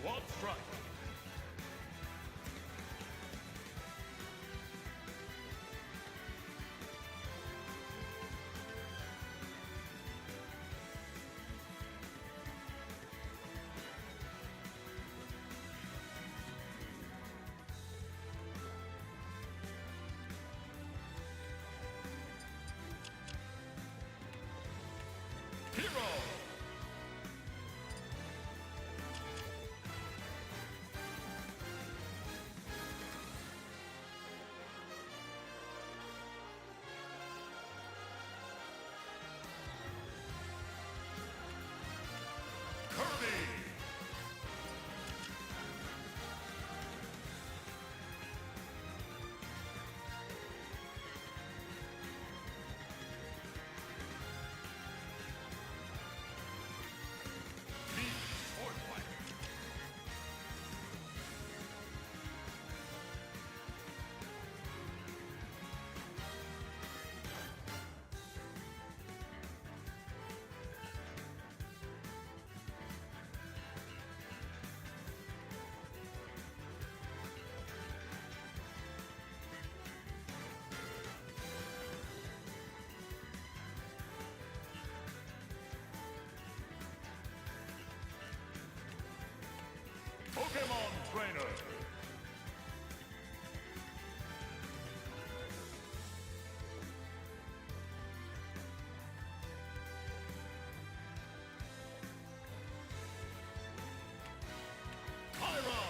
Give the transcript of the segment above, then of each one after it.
One strike. Hero! Kirby! Deep Sword Fighter. Pokemon Trainer. Kyra.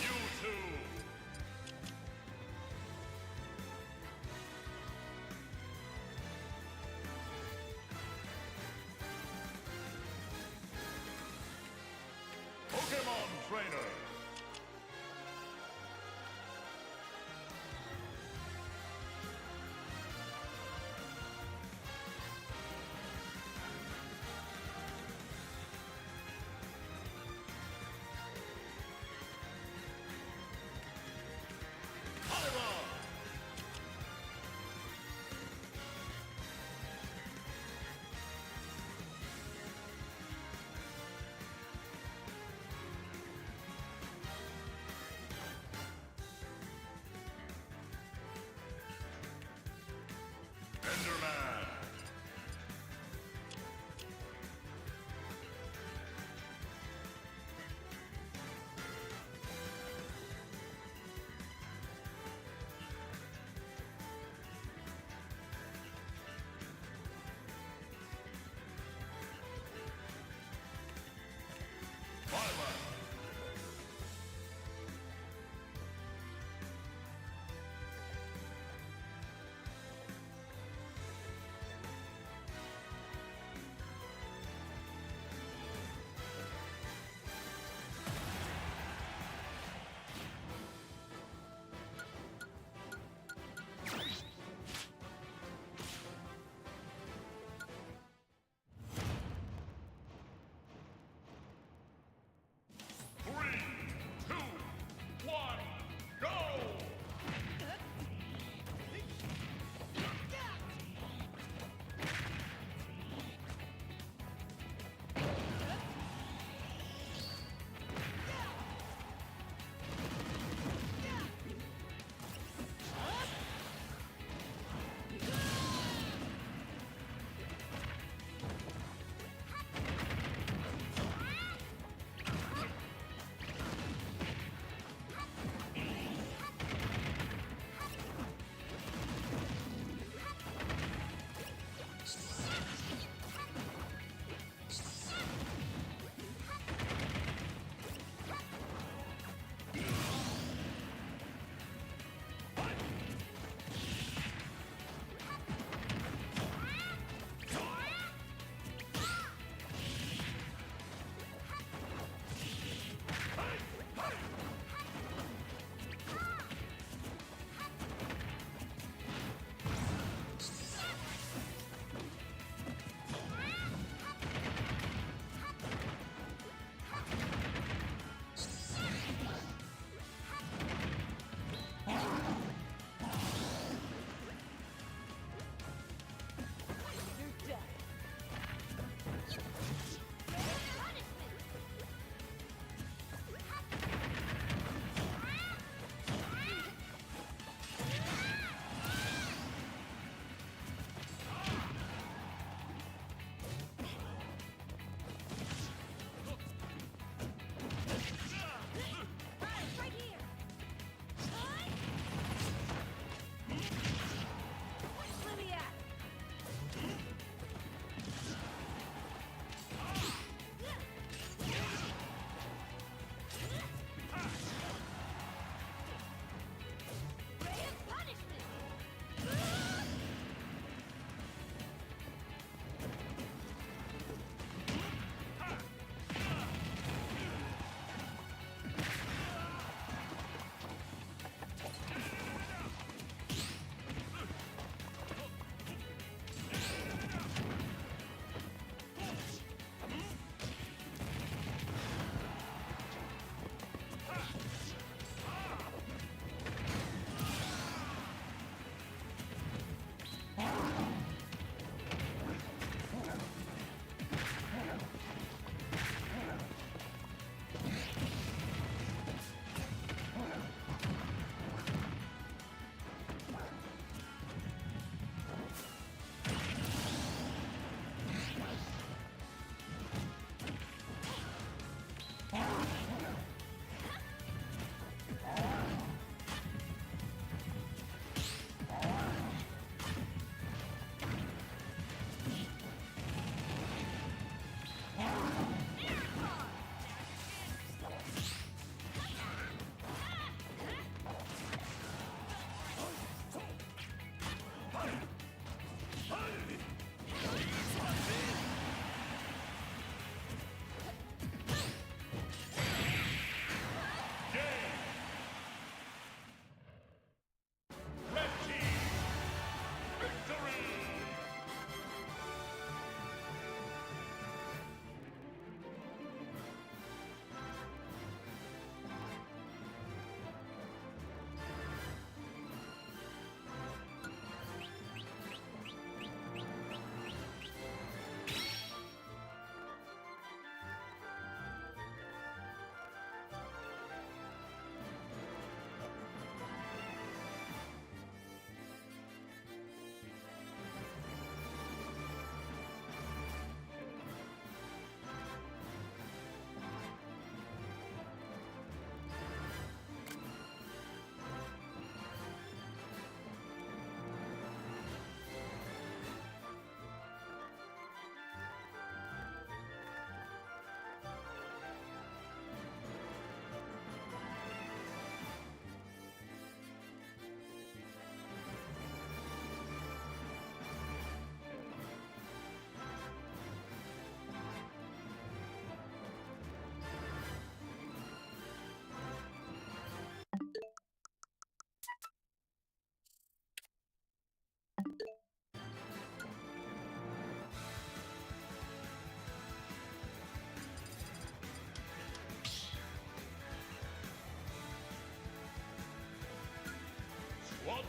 Mewtwo. Pokemon Trainer. Kyra. Enderman. Violet.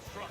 strike.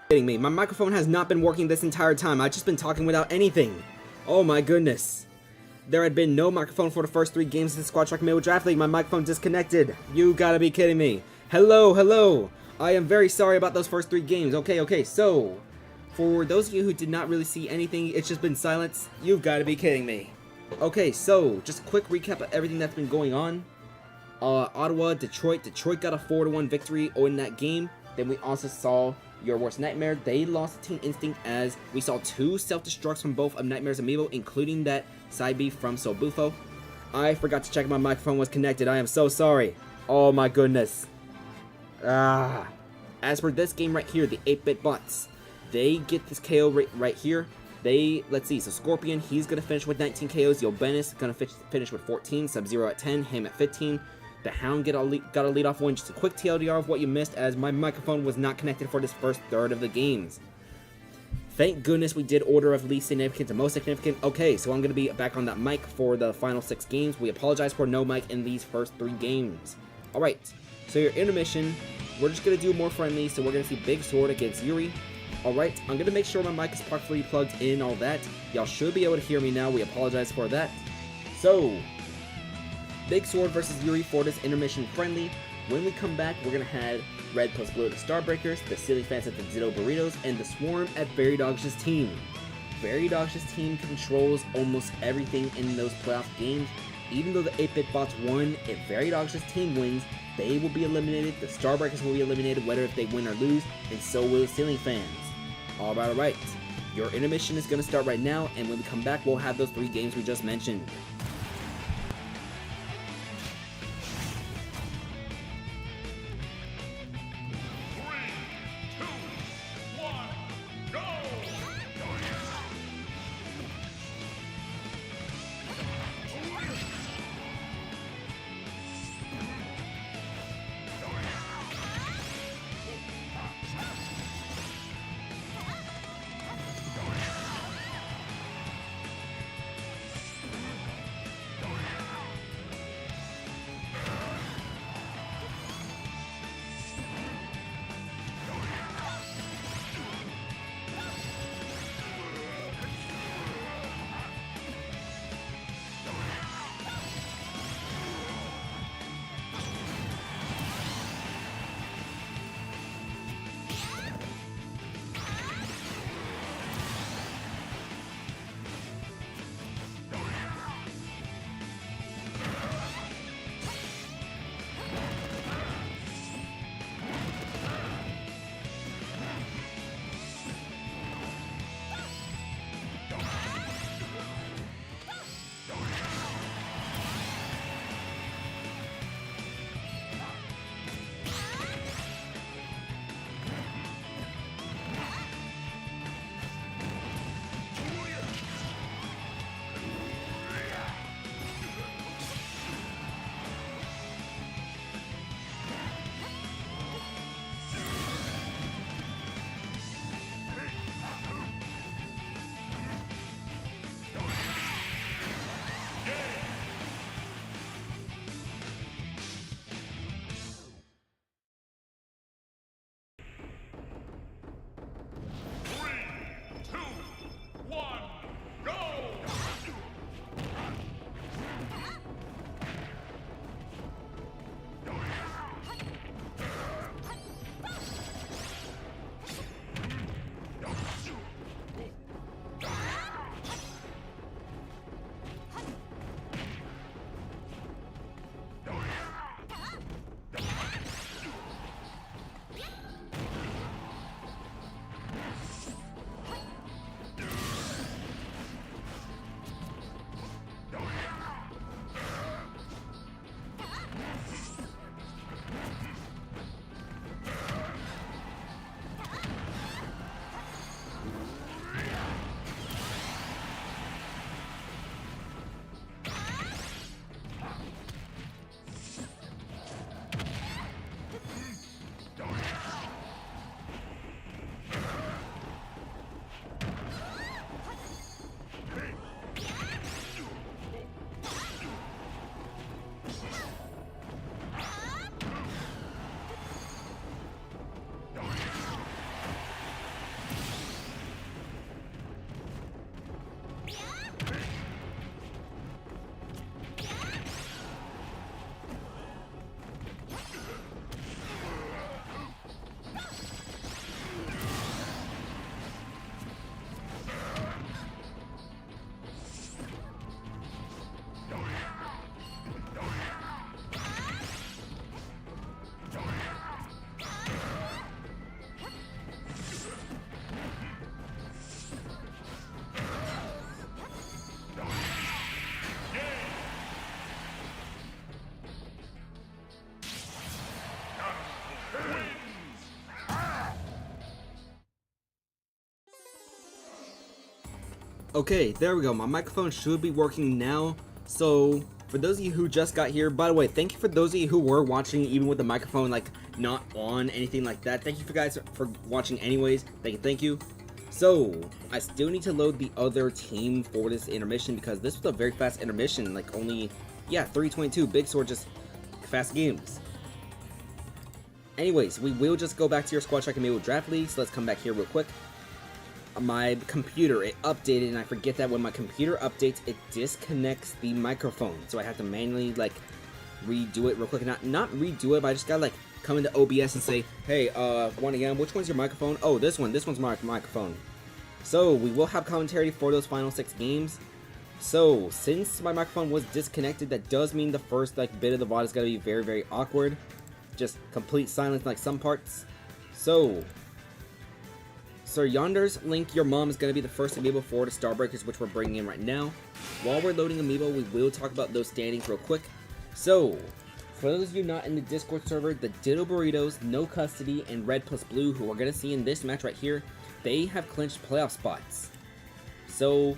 Kidding me. My microphone has not been working this entire time. I've just been talking without anything. Oh my goodness. There had been no microphone for the first 3 games of the Squad Track Amiibo Draft League. My microphone disconnected. You gotta be kidding me. Hello, hello. I am very sorry about those first 3 games. Okay, so for those of you who did not really see anything, it's just been silence. You've gotta be kidding me. Okay, so just a quick recap of everything that's been going on. Ottawa, Detroit. Detroit got a 4-1 victory in that game. Then we also saw Your Worst Nightmare. They lost to Team Instinct as we saw 2 self-destructs from both of Nightmare's amiibo, including that side B from Sobufo. I forgot to check if my microphone was connected. I am so sorry. Oh my goodness. As for this game right here, the 8-bit bots, they get this KO right here. Let's see, so Scorpion, he's going to finish with 19 KOs. Yobenis going to finish with 14. Sub-Zero at 10, him at 15. The Hound got a lead-off win. Just a quick TLDR of what you missed, as my microphone was not connected for this first third of the games. Thank goodness we did order of least significant to most significant. Okay, so I'm going to be back on that mic for the final 6 games. We apologize for no mic in these first 3 games. Alright, so your intermission, we're just going to do more friendly, so we're going to see Big Sword against Yuri. Alright, I'm going to make sure my mic is properly plugged in, all that. Y'all should be able to hear me now. We apologize for that. So, Big Sword versus Yuri for this intermission friendly. When we come back, we're going to have Red plus Blue at the Starbreakers, the Silly Fans at the Ditto Burritos, and the Swarm at Veridog's team. Veridog's team controls almost everything in those playoff games. Even though the 8-bit bots won, if Veridog's team wins, they will be eliminated, the Starbreakers will be eliminated whether if they win or lose, and so will the Silly Fans. Alright. Your intermission is going to start right now, and when we come back, we'll have those 3 games we just mentioned. Okay, there we go. My microphone should be working now. So, for those of you who just got here, by the way, thank you for those of you who were watching even with the microphone like not on, anything like that. Thank you for guys for watching anyways. Thank you. So, I still need to load the other team for this intermission because this was a very fast intermission, like only, yeah, 3:22, Big Sword, just fast games. Anyways, we will just go back to your Squad Track Amiibo Draft League, so let's come back here real quick. My computer, it updated, and I forget that when my computer updates, it disconnects the microphone, so I have to manually, like, redo it real quick. Not redo it, but I just gotta, like, come into OBS and say, hey, 1AM, which one's your microphone? Oh, this one's my microphone. So, we will have commentary for those final 6 games. So, since my microphone was disconnected, that does mean the first, like, bit of the VOD is gonna be very, very awkward. Just complete silence like some parts. So, Sir Yonder's Link Your Mom is going to be the first Amiibo for the Starbreakers, which we're bringing in right now. While we're loading Amiibo, we will talk about those standings real quick. So, for those of you not in the Discord server, the Ditto Burritos, No Custody, and Red plus Blue, who we're going to see in this match right here, they have clinched playoff spots. So,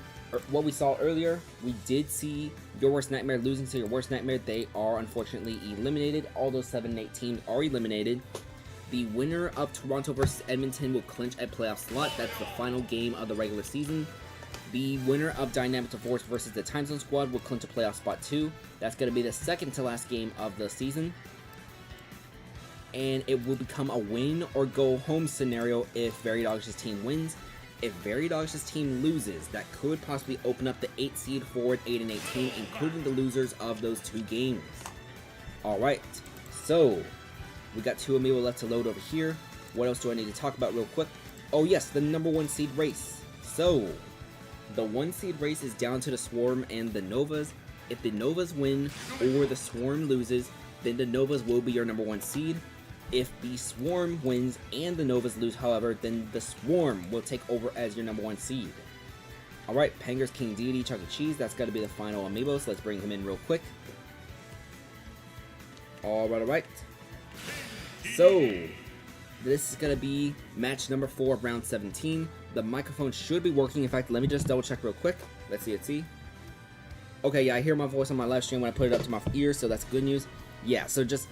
what we saw earlier, we did see Your Worst Nightmare losing to Your Worst Nightmare. They are unfortunately eliminated. All those 7 and 8 teams are eliminated. The winner of Toronto versus Edmonton will clinch a playoff slot. That's the final game of the regular season. The winner of Dynamic Divorce versus the Time Zone Squad will clinch a playoff spot too. That's going to be the second to last game of the season. And it will become a win or go home scenario if Very Doggish's team wins. If Very Doggish's team loses, that could possibly open up the 8 seed forward 8 and 18, including the losers of those 2 games. Alright, so we got 2 Amiibo left to load over here. What else do I need to talk about real quick? Oh yes, the number 1 seed race. So, the 1 seed race is down to the Swarm and the Novas. If the Novas win or the Swarm loses, then the Novas will be your number 1 seed. If the Swarm wins and the Novas lose, however, then the Swarm will take over as your number 1 seed. Alright, Panger's King Deity, Chuck E. Cheese, that's got to be the final Amiibo, so let's bring him in real quick. Alright. So, this is going to be match number 4 of round 17. The microphone should be working. In fact, let me just double check real quick. Let's see. Okay, yeah, I hear my voice on my live stream when I put it up to my ears, so that's good news. Yeah, so just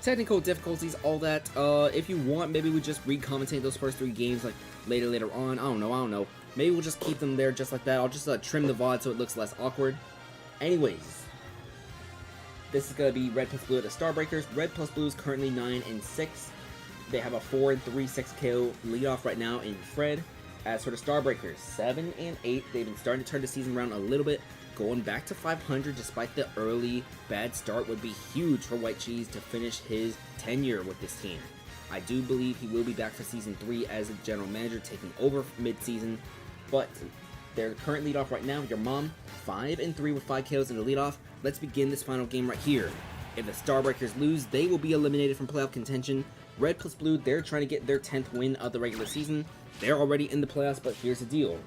technical difficulties, all that. If you want, maybe we just re-commentate those first 3 games like later on. I don't know. Maybe we'll just keep them there just like that. I'll just trim the VOD so it looks less awkward. Anyways, this is going to be Red plus Blue at the Starbreakers. Red plus Blue is currently 9 and 6. They have a 4 and 3 6 KO leadoff right now in Fred. As for the Starbreakers, 7 and 8. They've been starting to turn the season around a little bit. Going back to 500 despite the early bad start would be huge for White Cheese to finish his tenure with this team. I do believe he will be back for Season 3 as a general manager, taking over mid-season. But their current leadoff right now, Your Mom, 5 and 3 with 5 KOs in the leadoff. Let's begin this final game right here. If the Starbreakers lose, they will be eliminated from playoff contention. Red plus Blue, they're trying to get their 10th win of the regular season. They're already in the playoffs, but here's the deal.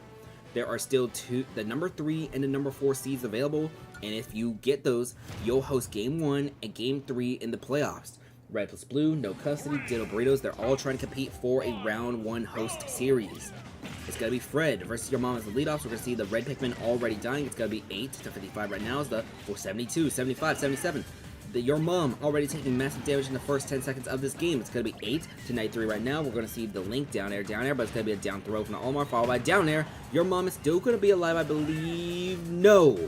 There are still the number 3 and the number 4 seeds available, and if you get those, you'll host Game 1 and Game 3 in the playoffs. Red plus Blue, No Custody, Ditto Burritos, they're all trying to compete for a round 1 host series. It's going to be Fred versus Your Mom as the leadoff. So we're going to see the Red Pikmin already dying. It's going to be 8 to 55 right now. Is the 72, 75, 77. Your Mom already taking massive damage in the first 10 seconds of this game. It's going to be 8 to 93 right now. We're going to see the Link down air, but it's going to be a down throw from the Olimar, followed by down air. Your Mom is still going to be alive, I believe. No.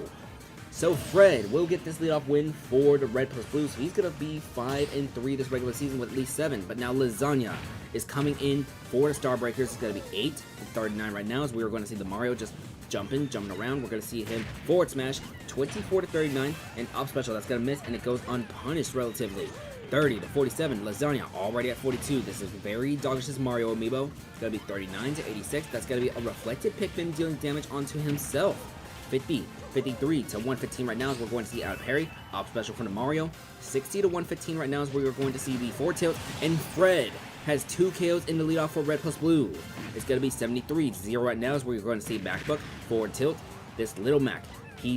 So Fred will get this leadoff win for the Red plus Blue. So he's going to be 5 and 3 this regular season with at least 7. But now Lasagna is coming in for the Starbreakers. It's going to be 8 and 39 right now, as we are going to see the Mario just jumping around. We're going to see him forward smash 24 to 39 and up special. That's going to miss, and it goes unpunished relatively. 30 to 47. Lasagna already at 42. This is Very Doggish's Mario Amiibo. It's going to be 39 to 86. That's going to be a reflected Pikmin dealing damage onto himself. 50, 53 to 115 right now, as we're going to see out of parry. Up special from the Mario. 60 to 115 right now, as we are going to see the forward tilt. And Fred has 2 KOs in the leadoff for Red plus Blue. It's going to be 73 to 0 right now, as we're going to see MacBook, forward tilt. This Little Mac, I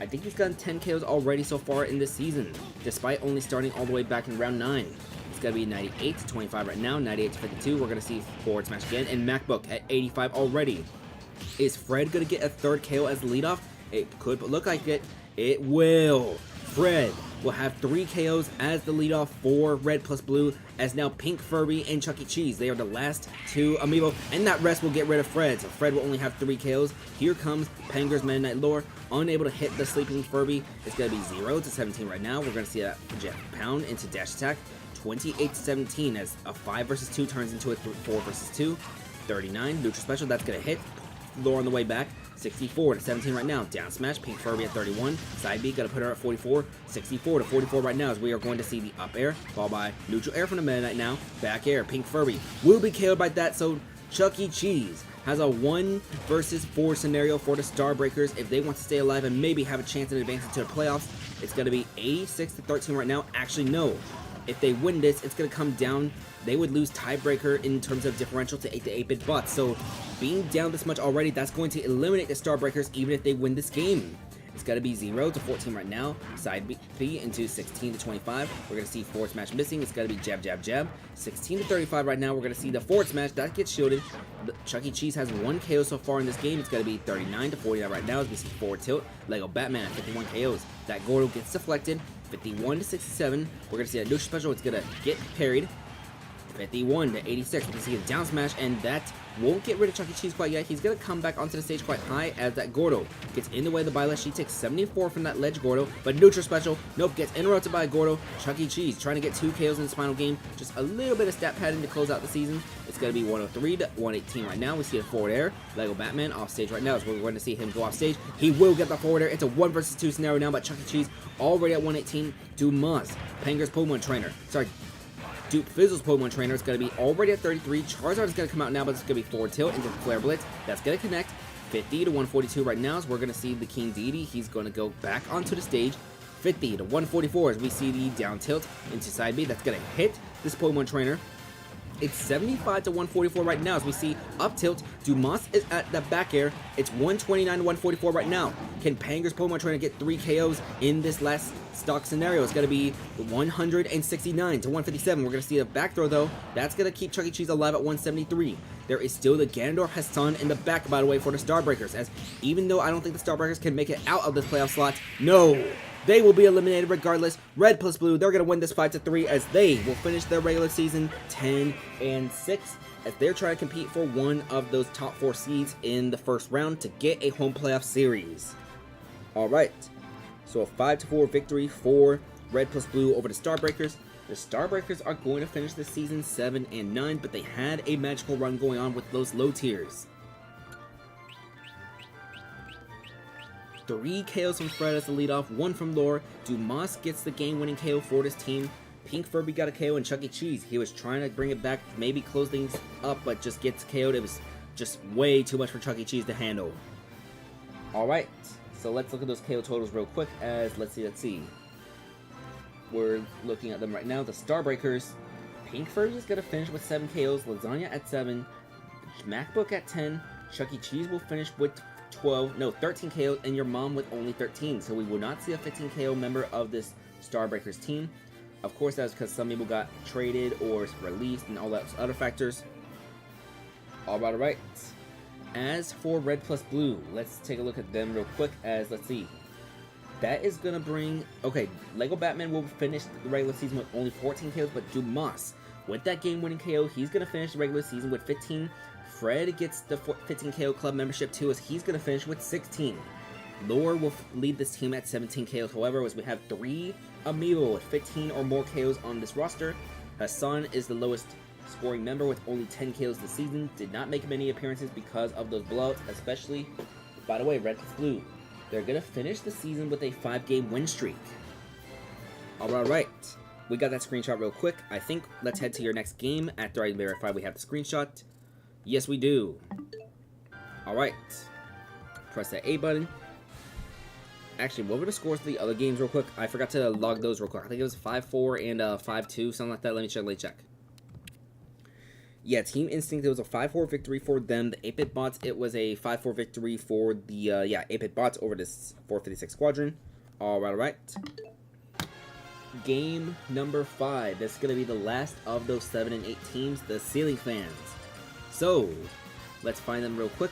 think he's gotten 10 KOs already so far in this season, despite only starting all the way back in round 9. It's going to be 98 to 25 right now, 98 to 52. We're going to see forward smash again, and MacBook at 85 already. Is Fred going to get a third KO as the leadoff? It could look like it. It will. Fred will have 3 KOs as the leadoff for red plus blue, as now Pink Furby and Chuck E. Cheese, they are the last 2 amiibo, and that rest will get rid of Fred, so Fred will only have 3 KOs. Here comes Panger's Meta Knight Lore, unable to hit the sleeping Furby. It's going to be 0 to 17 right now. We're going to see that Jet Pound into dash attack. 28 to 17 as a 5 versus 2 turns into a 4 versus 2. 39, neutral special, that's going to hit. Lore on the way back. 64 to 17 right now. Down smash, Pink Furby at 31. Side B, gotta put her at 44. 64 to 44 right now as we are going to see the up air, followed by neutral air from the Meta Knight now. Back air, Pink Furby will be KO'd by that, so Chuck E. Cheese has a 1 versus 4 scenario for the Starbreakers if they want to stay alive and maybe have a chance at advancing to the playoffs. It's gonna be 86 to 13 right now. Actually, no. If they win this, it's gonna come down. They would lose tiebreaker in terms of differential to 8-bit bots. So being down this much already, that's going to eliminate the Starbreakers even if they win this game. It's got to be 0 to 14 right now. Side B into 16 to 25. We're going to see forward smash missing. It's got to be jab, jab, jab. 16 to 35 right now. We're going to see the forward smash. That gets shielded. Chuck E. Cheese has 1 KO so far in this game. It's got to be 39 to 49 right now as we see forward tilt. Lego Batman, 51 KOs. That Gordo gets deflected. 51 to 67. We're going to see a neutral special. It's going to get parried. 51 to 86. We can see a down smash, and that won't get rid of Chuck E. Cheese quite yet. He's going to come back onto the stage quite high as that Gordo gets in the way of the byless. She takes 74 from that ledge Gordo, but neutral special. Nope, gets interrupted by Gordo. Chuck E. Cheese trying to get 2 KOs in this final game. Just a little bit of stat padding to close out the season. It's going to be 103 to 118 right now. We see a forward air. Lego Batman off stage right now as we're going to see him go off stage. He will get the forward air. It's a 1 versus 2 scenario now, but Chuck E. Cheese already at 118. Dumas, Panger's Pokemon Trainer. Sorry. Duke Fizzle's Pokemon Trainer is going to be already at 33. Charizard is going to come out now, but it's going to be forward tilt into Flare Blitz. That's going to connect. 50 to 142 right now, as we're going to see the King Deity. He's going to go back onto the stage. 50 to 144 as we see the down tilt into side B. That's going to hit this Pokemon Trainer. It's 75 to 144 right now as we see up tilt. Dumas is at the back air. It's 129 to 144 right now. Can Panger's Pokemon Trainer get 3 KOs in this last stock scenario? It's going to be 169 to 157. We're going to see a back throw though. That's going to keep Chuck E. Cheese alive at 173. There is still the Ganondorf Hassan in the back, by the way, for the Starbreakers, as even though I don't think the Starbreakers can make it out of this playoff slot, no, they will be eliminated regardless. Red plus blue, they're going to win this 5-3 as they will finish their regular season 10-6 as they're trying to compete for one of those top 4 seeds in the first round to get a home playoff series. Alright, so a 5-4 victory for Red plus blue over the Starbreakers. The Starbreakers are going to finish the season 7-9, but they had a magical run going on with those low tiers. 3 KOs from Fred as the leadoff, 1 from Lore. Dumas gets the game-winning KO for this team. Pink Furby got a KO, and Chuck E. Cheese, he was trying to bring it back, maybe close things up, but just gets KO'd. It was just way too much for Chuck E. Cheese to handle. Alright, so let's look at those KO totals real quick as, let's see. We're looking at them right now. The Starbreakers, Pink Furby is going to finish with 7 KOs, Lasagna at 7, MacBook at 10, Chuck E. Cheese will finish with 13 KOs, and your mom with only 13. So we will not see a 15 KO member of this Starbreakers team. Of course, that's because some people got traded or released and all that other factors. Alright. As for Red plus Blue, let's take a look at them real quick as, let's see. That is going to bring... Okay, Lego Batman will finish the regular season with only 14 KOs, but Dumas, with that game-winning KO, he's going to finish the regular season with 15. Fred gets the 15 KO club membership too, as he's going to finish with 16. Lore will lead this team at 17 KOs, however, as we have 3 Amiibo with 15 or more KOs on this roster. Hassan is the lowest scoring member with only 10 KOs this season. Did not make many appearances because of those blowouts, especially, by the way, Red plus Blue. They're going to finish the season with a 5-game win streak. Alright, we got that screenshot real quick. I think let's head to your next game after I verify we have the screenshot. Yes, we do. Alright, press that A button. Actually, what were the scores of the other games real quick? I forgot to log those real quick. I think it was 5-4 and 5-2, something like that. Let me check. Yeah, Team Instinct, it was a 5-4 victory for them. The 8-bit bots, it was a 5-4 victory for the 8-bit bots over this 456 Squadron. Alright. Game number 5. That's going to be the last of those 7 and 8 teams, the Ceiling Fans. So, let's find them real quick.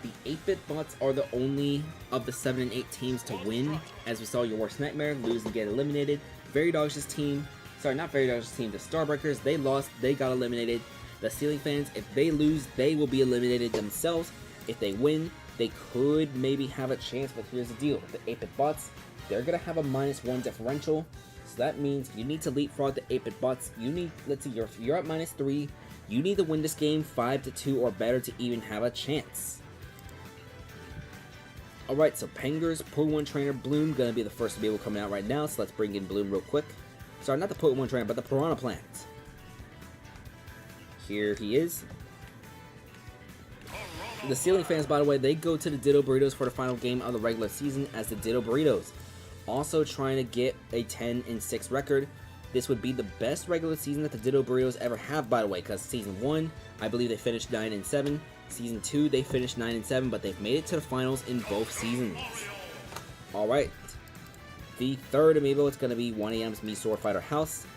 The 8-bit bots are the only of the 7 and 8 teams to win. As we saw, your worst nightmare, lose and get eliminated. Very Dodge's team, sorry, not Very Dodge's team, the Starbreakers, they lost, they got eliminated. The Ceiling Fans, if they lose, they will be eliminated themselves. If they win, they could maybe have a chance, but here's the deal. The 8-bit bots, they're going to have a -1 differential. So that means you need to leapfrog the 8-bit bots. You need, let's see, you're at -3. You need to win this game 5-2 or better to even have a chance. Alright, so Penger's Pokemon Trainer Bloom gonna be the first Amiibo coming out right now, so let's bring in Bloom real quick. Sorry, not the Pokemon Trainer, but the Piranha Plant. Here he is. The Ceiling Fans, by the way, they go to the Ditto Burritos for the final game of the regular season as the Ditto Burritos. Also trying to get a 10-6 record. This would be the best regular season that the Ditto Burritos ever have, by the way, because Season 1, I believe they finished 9-7. Season 2, they finished 9-7, but they've made it to the finals in both seasons. Alright. The third Amiibo is going to be 1AM's Mii Sword Fighter House.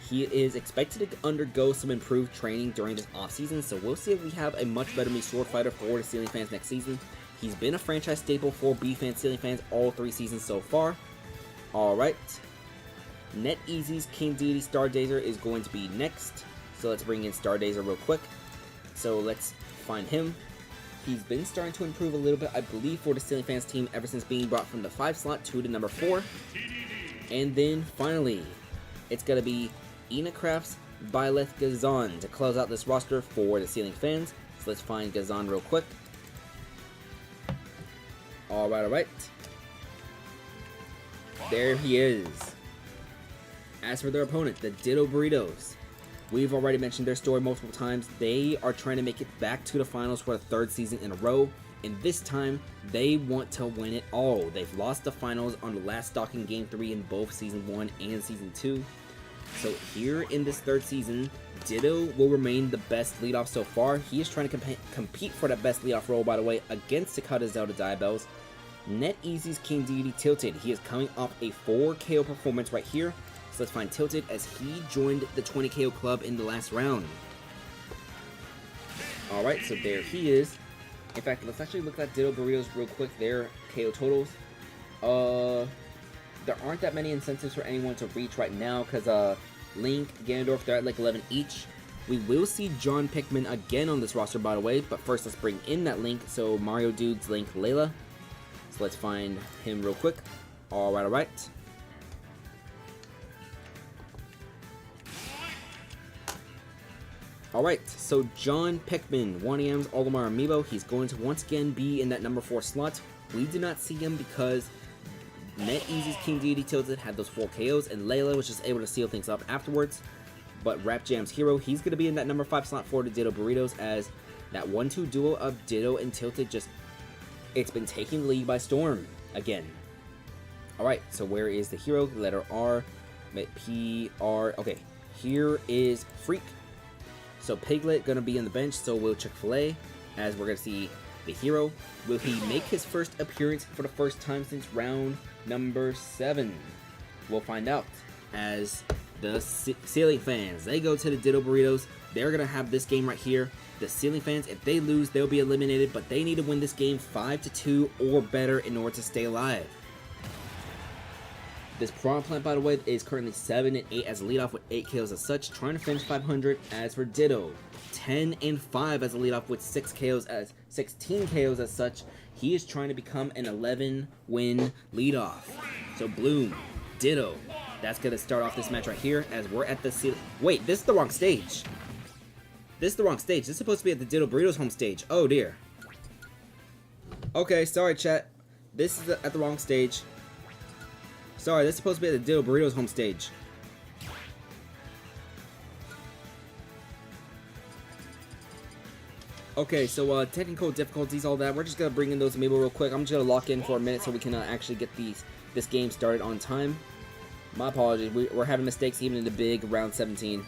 He is expected to undergo some improved training during this offseason, so we'll see if we have a much better Mii Sword Fighter for the Ceiling Fans next season. He's been a franchise staple for B-Fans, Ceiling Fans all 3 seasons so far. Alright. NetEasy's King Deity Stardazer is going to be next. So let's bring in Stardazer real quick. So let's find him. He's been starting to improve a little bit, I believe, for the Ceiling Fans team ever since being brought from the 5 slot to the number 4. And then finally, it's going to be Enacraft's Byleth Gazan to close out this roster for the Ceiling Fans. So let's find Gazan real quick. Alright. There he is. As for their opponent, the Ditto Burritos, we've already mentioned their story multiple times. They are trying to make it back to the finals for the 3rd season in a row, and this time, they want to win it all. They've lost the finals on the last stock in Game 3 in both Season 1 and Season 2. So here in this 3rd season, Ditto will remain the best leadoff so far. He is trying to compete for that best leadoff role, by the way, against Takata Zelda Diabells. NetEasy's King Deity Tilted. He is coming off a 4 KO performance right here. So let's find Tilted as he joined the 20 KO club in the last round. Alright, so there he is. In fact, let's actually look at Ditto Burritos real quick, their KO totals. There aren't that many incentives for anyone to reach right now because Link, Ganondorf, they're at like 11 each. We will see John Pikmin again on this roster, by the way, but first let's bring in that Link. So Mario Dude's Link Layla. So let's find him real quick. Alright. Alright, so John Pikmin, 1AM's Olimar Amiibo, he's going to once again be in that number 4 slot. We did not see him because NetEasy's King Deity Tilted had those 4 KOs, and Layla was just able to seal things up afterwards. But Rap Jam's Hero, he's going to be in that number 5 slot for the Ditto Burritos, as that 1-2 duo of Ditto and Tilted it's been taking the lead by storm again. Alright, so where is the hero? Letter R, P, R, okay. Here is Freak. So Piglet gonna be on the bench, so will Chick-fil-A, as we're gonna see the hero. Will he make his first appearance for the first time since round number 7? We'll find out, as the Ceiling Fans, they go to the Ditto Burritos. They're gonna have this game right here. The Ceiling Fans, if they lose, they'll be eliminated, but they need to win this game 5-2 or better in order to stay alive. This Piranha Plant, by the way, is currently 7-8 as a leadoff with 8 kills as such, trying to finish 500. As for Ditto, 10-5 as a leadoff with 16 KOs as such. He is trying to become an 11-win leadoff. So Bloom, Ditto, that's gonna start off this match right here as we're at the wait, this is the wrong stage. This is the wrong stage. This is supposed to be at the Ditto Burritos home stage. Oh dear. Okay, sorry chat. This is at the wrong stage. Sorry, this is supposed to be at the Ditto Burritos home stage. Okay, so technical difficulties, all that. We're just gonna bring in those Amiibo real quick. I'm just gonna lock in for a minute so we can actually get this game started on time. My apologies. We're having mistakes even in the big round 17.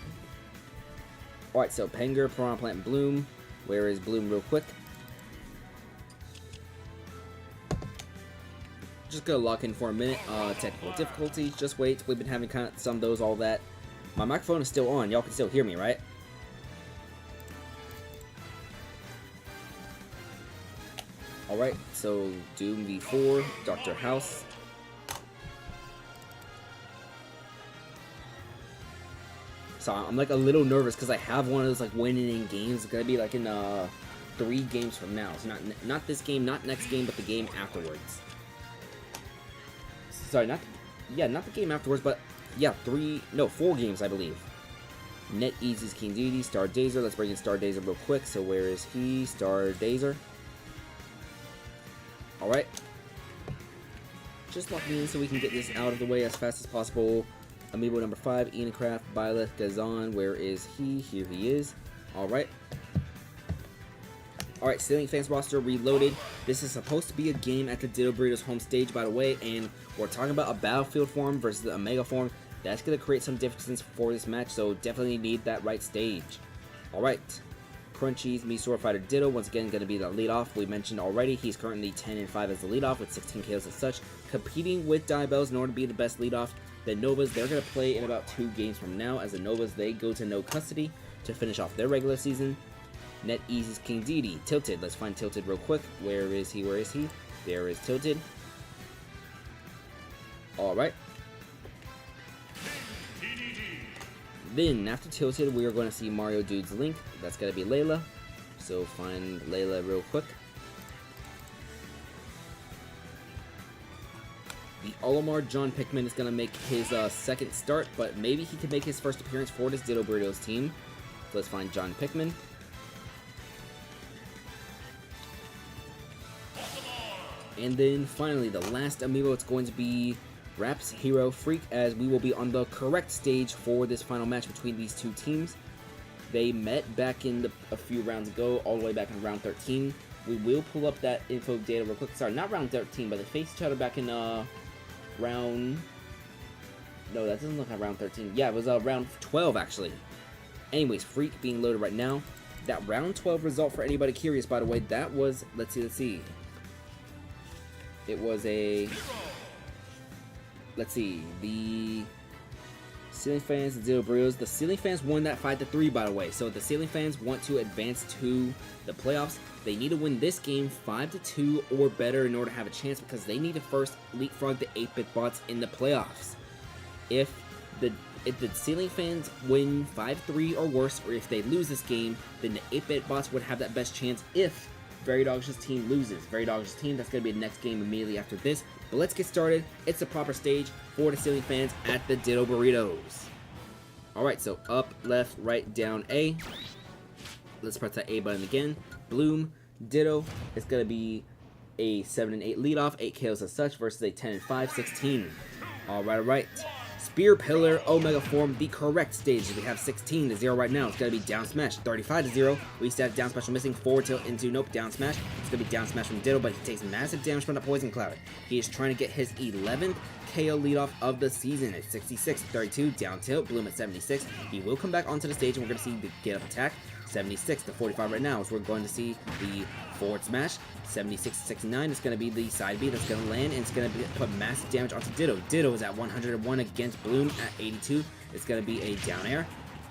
Alright, so Penger, Piranha Plant, and Bloom. Where is Bloom real quick? Just gonna lock in for a minute. Technical difficulties, just wait. We've been having kind of some of those, all that. My microphone is still on. Y'all can still hear me, right? Alright, so Doom V4, Dr. House. So I'm like a little nervous because I have one of those like winning in games. It's gonna be like in 3 games from now. So not this game, not next game, but the game afterwards. Sorry, not the game afterwards, but yeah, 4 games I believe. Net Easy's King Deity, Star Dazer. Let's bring in Star Dazer real quick. So where is he? Star Dazer. Alright. Just lock me in so we can get this out of the way as fast as possible. Amiibo number 5, Enacraft, Byleth, Gazan. Where is he? Here he is. Alright. Alright, Ceiling Fans roster reloaded. This is supposed to be a game at the Ditto Burritos home stage, by the way, and we're talking about a Battlefield form versus the Omega form. That's going to create some differences for this match, so definitely need that right stage. Alright. Crunchy's Misora Fighter Ditto, once again, going to be the leadoff. We mentioned already, he's currently 10-5 as the leadoff with 16 KOs and such. Competing with Diabells in order to be the best leadoff. The Novas, they're going to play in about 2 games from now, as the Novas, they go to no custody to finish off their regular season. Net Easy's King Deity, Tilted. Let's find Tilted real quick. Where is he? Where is he? There is Tilted. Alright. Then, after Tilted, we are going to see Mario Dude's Link. That's going to be Layla. So, find Layla real quick. The Olimar John Pickman is going to make his second start, but maybe he could make his first appearance for this Ditto Burritos team. So let's find John Pickman. And then, finally, the last amiibo, it's going to be Raps Hero Freak, as we will be on the correct stage for this final match between these two teams. They met back in a few rounds ago, all the way back in round 13. We will pull up that info data real quick. Sorry, not round 13, but they faced each other back in round... No, that doesn't look like round 13. Yeah, it was round 12, actually. Anyways, Freak being loaded right now. That round 12 result, for anybody curious, by the way, that was... Let's see. It was a... Let's see, the Ceiling Fans and Ditto Burritos. The Ceiling Fans won that 5-3, by the way. So if the Ceiling Fans want to advance to the playoffs, they need to win this game 5-2 or better in order to have a chance, because they need to first leapfrog the 8-bit bots in the playoffs. If the Ceiling Fans win 5-3 or worse, or if they lose this game, then the 8-bit bots would have that best chance if Verydogs' team loses. Verydogs' team, that's going to be the next game immediately after this. But let's get started. It's the proper stage for the Ceiling Fans at the Ditto Burritos. Alright, so up, left, right, down, A. Let's press that A button again. Bloom, Ditto. It's going to be a 7-8 leadoff, 8 KOs as such, versus a 10-5, 16. Alright. Spear Pillar Omega form, the correct stage. We have 16-0 right now. It's going to be down smash. 35-0. We used to have down smash missing. Forward tilt into nope, down smash. It's going to be down smash from Ditto, but he takes massive damage from the Poison Cloud. He is trying to get his 11th KO leadoff of the season at 66-32. Down tilt. Bloom at 76. He will come back onto the stage, and we're going to see the get up attack. 76-45 right now, so we're going to see the forward smash. 76-69 is going to be the side B that's going to land, and it's going to put massive damage onto Ditto. Ditto is at 101 against Bloom at 82. It's going to be a down air.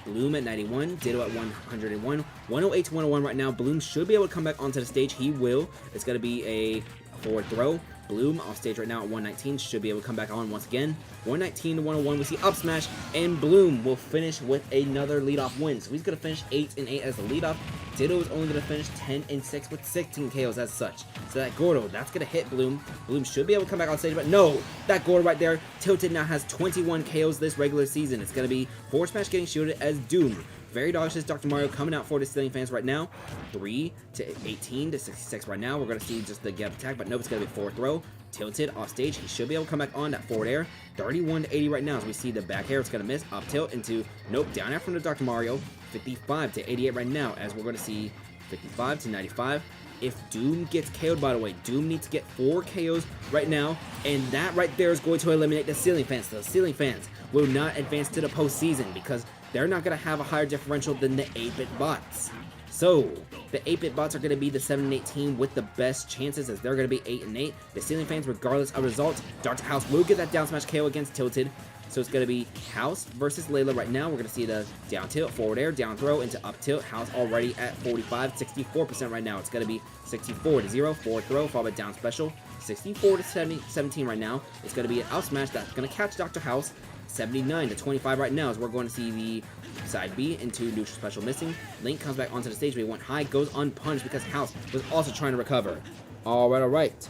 Bloom at 91, Ditto at 101. 108 to 101 right now. Bloom should be able to come back onto the stage. He will. It's going to be a forward throw. Bloom off stage right now at 119, should be able to come back on once again. 119 to 101, we see up smash, and Bloom will finish with another leadoff win. So he's going to finish 8-8 as the leadoff. Ditto is only going to finish 10-6 with 16 KOs as such. So that Gordo, that's going to hit Bloom. Bloom should be able to come back on stage, but no, that Gordo right there, Tilted now has 21 KOs this regular season. It's going to be forward smash getting shielded as Doom. Verydogs' Dr. Mario coming out for the Ceiling Fans right now. 3-18 to 66 right now. We're going to see just the get up attack, but nope, it's going to be forward throw. Tilted off stage. He should be able to come back on that forward air. 31 to 80 right now as we see the back air. It's going to miss. Up tilt into nope, down air from the Dr. Mario. 55 to 88 right now as we're going to see 55 to 95. If Doom gets KO'd, by the way, Doom needs to get 4 KOs right now, and that right there is going to eliminate the Ceiling Fans. The Ceiling Fans will not advance to the postseason because they're not going to have a higher differential than the 8-bit bots. So, the 8-bit bots are going to be the 7-8 team with the best chances, as they're going to be 8-8. The Ceiling Fans, regardless of results, Dr. House will get that down smash KO against Tilted. So it's going to be House versus Layla right now. We're going to see the down tilt, forward air, down throw into up tilt. House already at 45, 64% right now. It's going to be 64 to 0, forward throw, followed by down special. 64 to 17 right now. It's going to be an out smash that's going to catch Dr. House. 79 to 25 right now as we're going to see the side B into neutral special missing. Link comes back onto the stage, but he went high, goes unpunished because House was also trying to recover. Alright.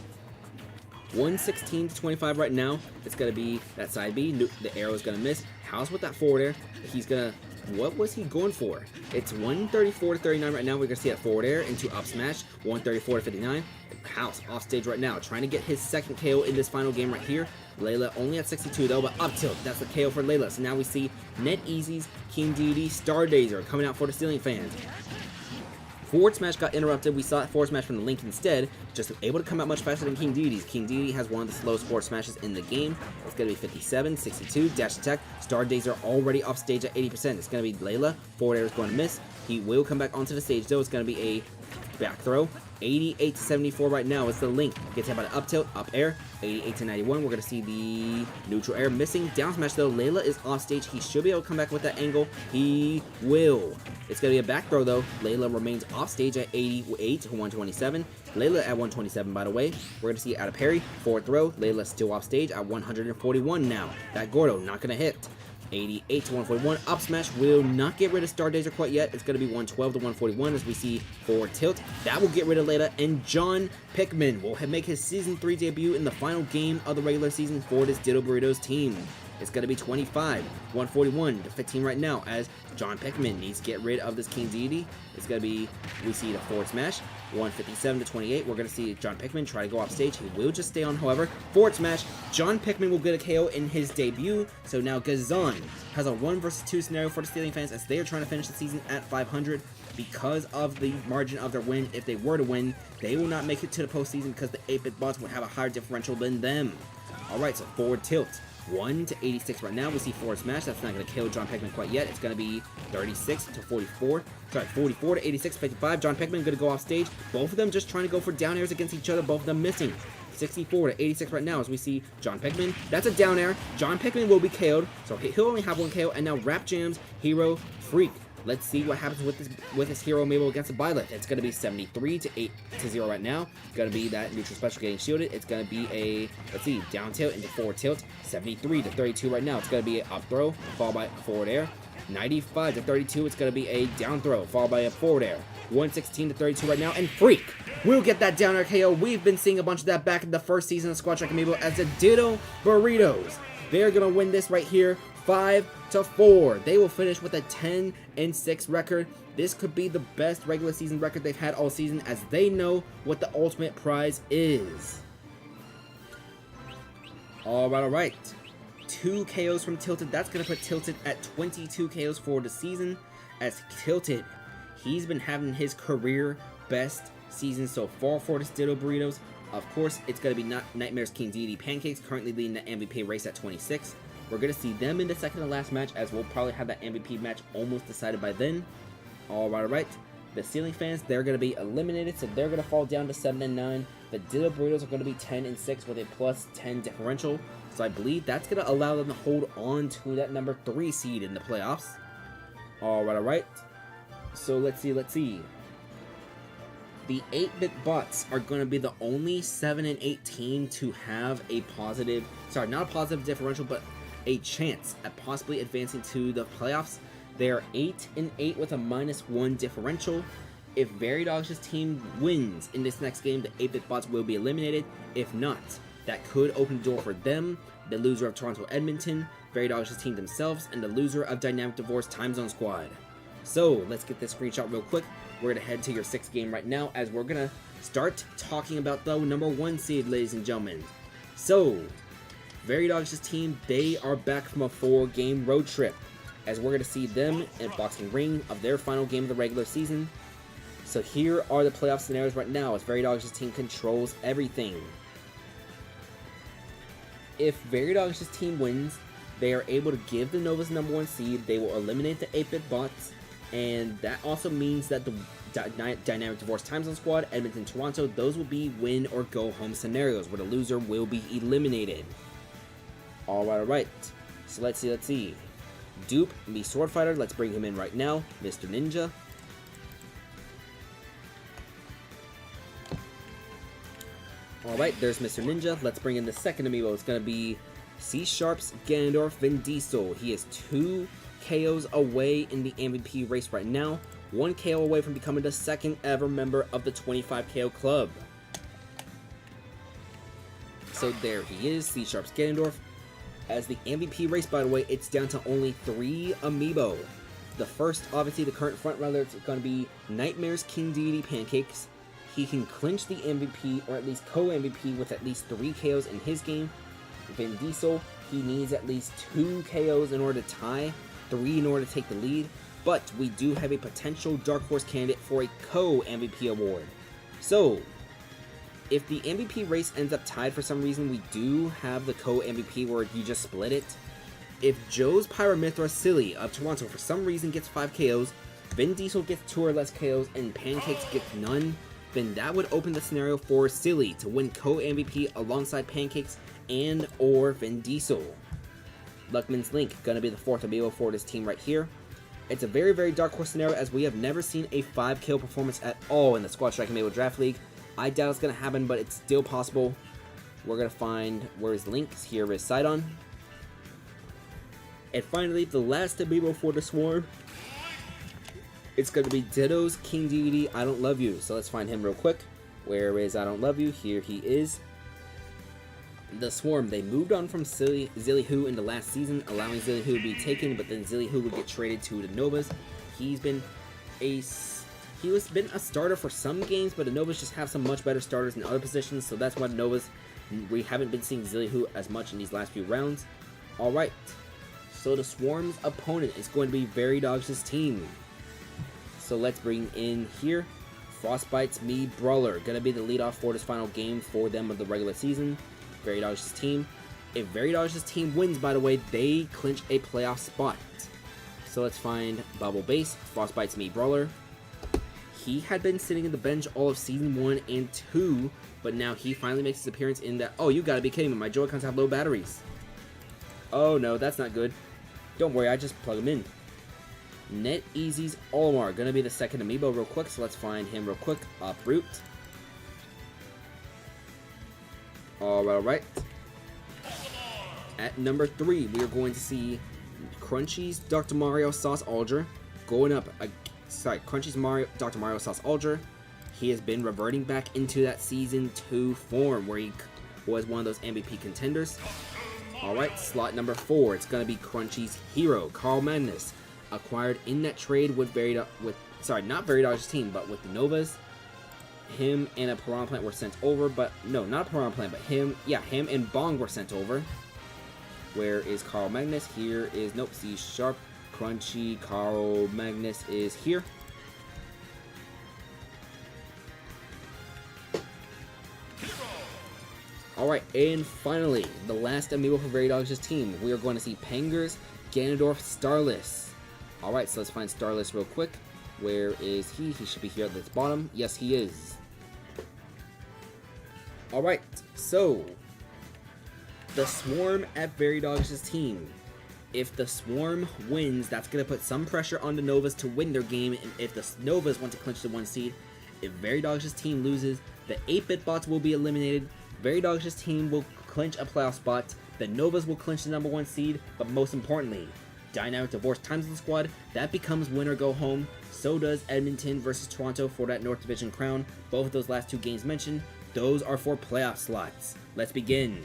116 to 25 right now. It's going to be that side B. The arrow is going to miss. House with that forward air. He's going to... What was he going for? It's 134 to 39 right now. We're going to see that forward air into up smash. 134 to 59. House off stage right now, trying to get his second KO in this final game right here. Layla only at 62 though, but up tilt. That's the KO for Layla. So now we see NetEasy's King Deity Stargazer coming out for the Stealing fans. Forward smash got interrupted. We saw that forward smash from the Link instead, just able to come out much faster than King Deity's. King Deity has one of the slowest forward smashes in the game. It's going to be 57, 62, dash attack. Stargazer already off stage at 80%. It's going to be Layla. Forward air is going to miss. He will come back onto the stage though. It's going to be a back throw. 88 to 74 right now is the Link. Gets hit by the up tilt, up air. 88 to 91. We're going to see the neutral air missing. Down smash though. Layla is off stage. He should be able to come back with that angle. He will. It's going to be a back throw though. Layla remains off stage at 88 to 127. Layla at 127 by the way. We're going to see out of parry. Forward throw. Layla still off stage at 141 now. That Gordo not going to hit. 88 to 141. Up smash will not get rid of Stargazer quite yet. It's going to be 112 to 141 as we see forward tilt. That will get rid of Layla, and John Pickman will make his Season 3 debut in the final game of the regular season for this Ditto Burritos team. It's going to be 25, 141 to 15 right now as John Pickman needs to get rid of this King Deity. It's going to be, we see the forward smash, 157 to 28. We're going to see John Pickman try to go off stage. He will just stay on, however. Forward smash, John Pickman will get a KO in his debut. So now Gazan has a 1 versus 2 scenario for the Stealing fans as they are trying to finish the season at 500. Because of the margin of their win, if they were to win, they will not make it to the postseason because the 8-bit bots would have a higher differential than them. Alright, so forward tilt. 1 to 86 right now. We see forward smash. That's not going to kill John Pickman quite yet. It's going to be 36 to 44. Sorry, 44 to 86, 55. John Pickman going to go off stage. Both of them just trying to go for down airs against each other. Both of them missing. 64 to 86 right now as we see John Pickman. That's a down air. John Pickman will be KO'd. So he'll only have one KO. And now Rap Jam's Hero Freak. Let's see what happens with this hero Amiibo against a Byleth. It's going to be 73 to 8 to 0 right now. It's going to be that neutral special getting shielded. It's going to be a, let's see, down tilt into forward tilt. 73 to 32 right now. It's going to be an up throw, followed by forward air. 95 to 32. It's going to be a down throw, followed by a forward air. 116 to 32 right now. And Freak will get that down air KO. We've been seeing a bunch of that back in the first season of Squad Track Amiibo as the Ditto Burritos. They're going to win this right here. 5 to 4. They will finish with a 10-6 record. This could be the best regular season record they've had all season as they know what the ultimate prize is. Alright. 2 KOs from Tilted. That's going to put Tilted at 22 KOs for the season. As Tilted, he's been having his career best season so far for the Ditto Burritos. Of course, it's going to be Nightmare's King Deity Pancakes, currently leading the MVP race at 26. We're going to see them in the second to last match as we'll probably have that MVP match almost decided by then. Alright. The Stealing fans, they're going to be eliminated, so they're going to fall down to 7-9. The Ditto Burritos are going to be 10-6 with a plus 10 differential. So I believe that's going to allow them to hold on to that number 3 seed in the playoffs. Alright. So let's see. The 8-bit bots are going to be the only 7-8 team to have a positive, sorry, not a positive differential, but a chance at possibly advancing to the playoffs. They are 8-8 with a -1 differential. If Verydogs' team wins in this next game, the 8-bit bots will be eliminated. If not, that could open the door for them, the loser of Toronto Edmonton, Verydogs' team themselves, and the loser of Dynamic Divorce Time Zone Squad. So let's get this screenshot real quick. We're going to head to your 6th game right now as we're going to start talking about the number 1 seed, ladies and gentlemen. So, Verydogs' team, they are back from a 4-game road trip as we're going to see them in boxing ring of their final game of the regular season. So here are the playoff scenarios right now as Verydogs' team controls everything. If Verydogs' team wins, they are able to give the Novas number 1 seed. They will eliminate the 8-bit bots. And that also means that the Dynamic Divorce Time Zone Squad, Edmonton, Toronto, those will be win or go home scenarios where the loser will be eliminated. Alright. So let's see. Dupe, me Sword Fighter. Let's bring him in right now. Mr. Ninja. Alright, there's Mr. Ninja. Let's bring in the second amiibo. It's going to be C-Sharp's Ganondorf Vin Diesel. He is 2 KOs away in the MVP race right now. 1 KO away from becoming the second ever member of the 25 KO club. So there he is, C-Sharp's Ganondorf. As the MVP race, by the way, it's down to only 3 amiibo. The first, obviously, the current front runner, is going to be Nightmare's King Deity Pancakes. He can clinch the MVP, or at least co-MVP, with at least 3 KOs in his game. Vin Diesel, he needs at least 2 KOs in order to tie, 3 in order to take the lead. But we do have a potential Dark Horse candidate for a co-MVP award. So, if the MVP race ends up tied for some reason, we do have the co-MVP where you just split it. If Joe's Pyramithra Silly of Toronto for some reason gets 5 KOs, Vin Diesel gets 2 or less KOs, and Pancakes gets none, then that would open the scenario for Silly to win co-MVP alongside Pancakes and or Vin Diesel. Luckman's Link, gonna be the 4th amiibo for this team right here. It's a very, very Dark Horse scenario, as we have never seen a 5 kill performance at all in the Squad Strike Amiibo Draft League. I doubt it's gonna happen, but it's still possible. We're gonna find where his Link's. Here is Sidon. And finally, the last amiibo for the Swarm. It's gonna be Ditto's King Deity I Don't Love You. So let's find him real quick. Where is I Don't Love You? Here he is. The Swarm, they moved on from Zillyhoo in the last season, allowing Zillyhoo to be taken, but then Zillyhoo would get traded to the Novas. He's been a starter for some games, but the Novas just have some much better starters in other positions, so that's why the Novas, we haven't been seeing Zillyhoo as much in these last few rounds. Alright, so the Swarm's opponent is going to be Very Dodge's team. So let's bring in here Frostbite's Me Brawler, gonna be the leadoff for this final game for them of the regular season. Very Dodge's team. If Very Dodge's team wins, by the way, they clinch a playoff spot. So let's find Bubble Base, Frostbite's Me Brawler. He had been sitting in the bench all of Season 1 and 2, but now he finally makes his appearance in that. Oh, you gotta be kidding me, my Joy-Cons have low batteries. Oh no, that's not good. Don't worry, I just plug them in. NetEasy's Olimar, gonna be the second amiibo real quick, so let's find him real quick. Uproot. Alright. At number 3, we are going to see Crunchy's Dr. Mario Sauce Alger going up. Crunchy's Dr. Mario Sauce Alger. He has been reverting back into that Season 2 form where he was one of those MVP contenders. Alright, slot number 4. It's going to be Crunchy's hero, Carl Magnus. Acquired in that trade with not Very Dodge's team, but with the Novas. Him and a Piranha Plant were sent over, but no, not a Piranha Plant, but him and Bong were sent over. Where is Carl Magnus? Here is, nope, C-Sharp, Crunchy, Carl Magnus is here. Alright, and finally, the last amiibo for Very Dodge's team. We are going to see Panger's Ganondorf Starless. Alright, so let's find Starless real quick. Where is he? He should be here at the bottom. Yes, he is. Alright, so the Swarm at Very Dodge's team. If the Swarm wins, that's going to put some pressure on the Novas to win their game. And if the Novas want to clinch the 1 seed, if Very Dodge's team loses, the 8-bit bots will be eliminated. Very Dodge's team will clinch a playoff spot. The Novas will clinch the number 1 seed. But most importantly, Dynamic Divorce times the squad, that becomes win or go home. So does Edmonton versus Toronto for that North Division crown. Both of those last 2 games mentioned, those are for playoff slots. Let's begin.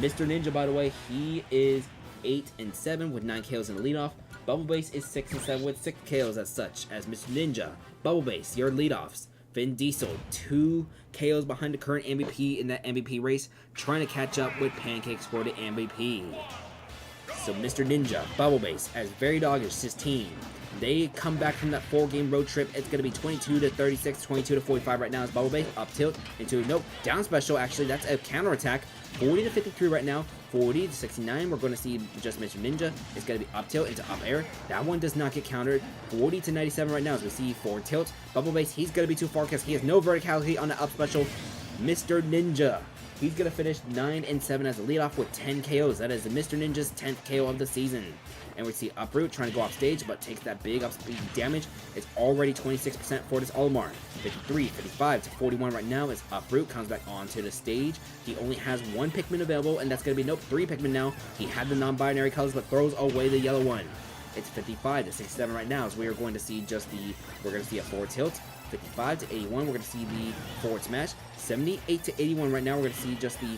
Mr. Ninja, by the way, he is 8-7 with 9 KOs in the leadoff. Bubble Base is 6-7 with 6 KOs as such as Mr. Ninja. Bubble Base, your leadoffs. Vin Diesel, 2 KOs behind the current MVP in that MVP race, trying to catch up with Pancakes for the MVP. So Mr. Ninja, Bubble Base, as Very Doggish, his team. They come back from that 4-game road trip. It's going to be 22-36, 22-45 right now as Bubble Base up tilt into, nope, down special actually. That's a counterattack. 40-53 right now. 40-69. We're going to see just Mr. Ninja. It's going to be up tilt into up air. That one does not get countered. 40-97 right now as we see forward tilt. Bubble Base, he's going to be too far because he has no verticality on the up special. Mr. Ninja He's going to finish 9-7 as a leadoff with 10 KOs. That is Mr. Ninja's 10th KO of the season. And we see Uproot trying to go off stage, but takes that big off-speed damage. It's already 26% for this Olimar. 53, 55 to 41 right now as Uproot comes back onto the stage. He only has one Pikmin available, and that's going to be, nope, 3 Pikmin now. He had the non-binary colors, but throws away the yellow one. It's 55 to 67 right now, so we are going to see just the, we're going to see a forward tilt. 55 to 81, we're going to see the forward smash. 78 to 81 right now, we're going to see just the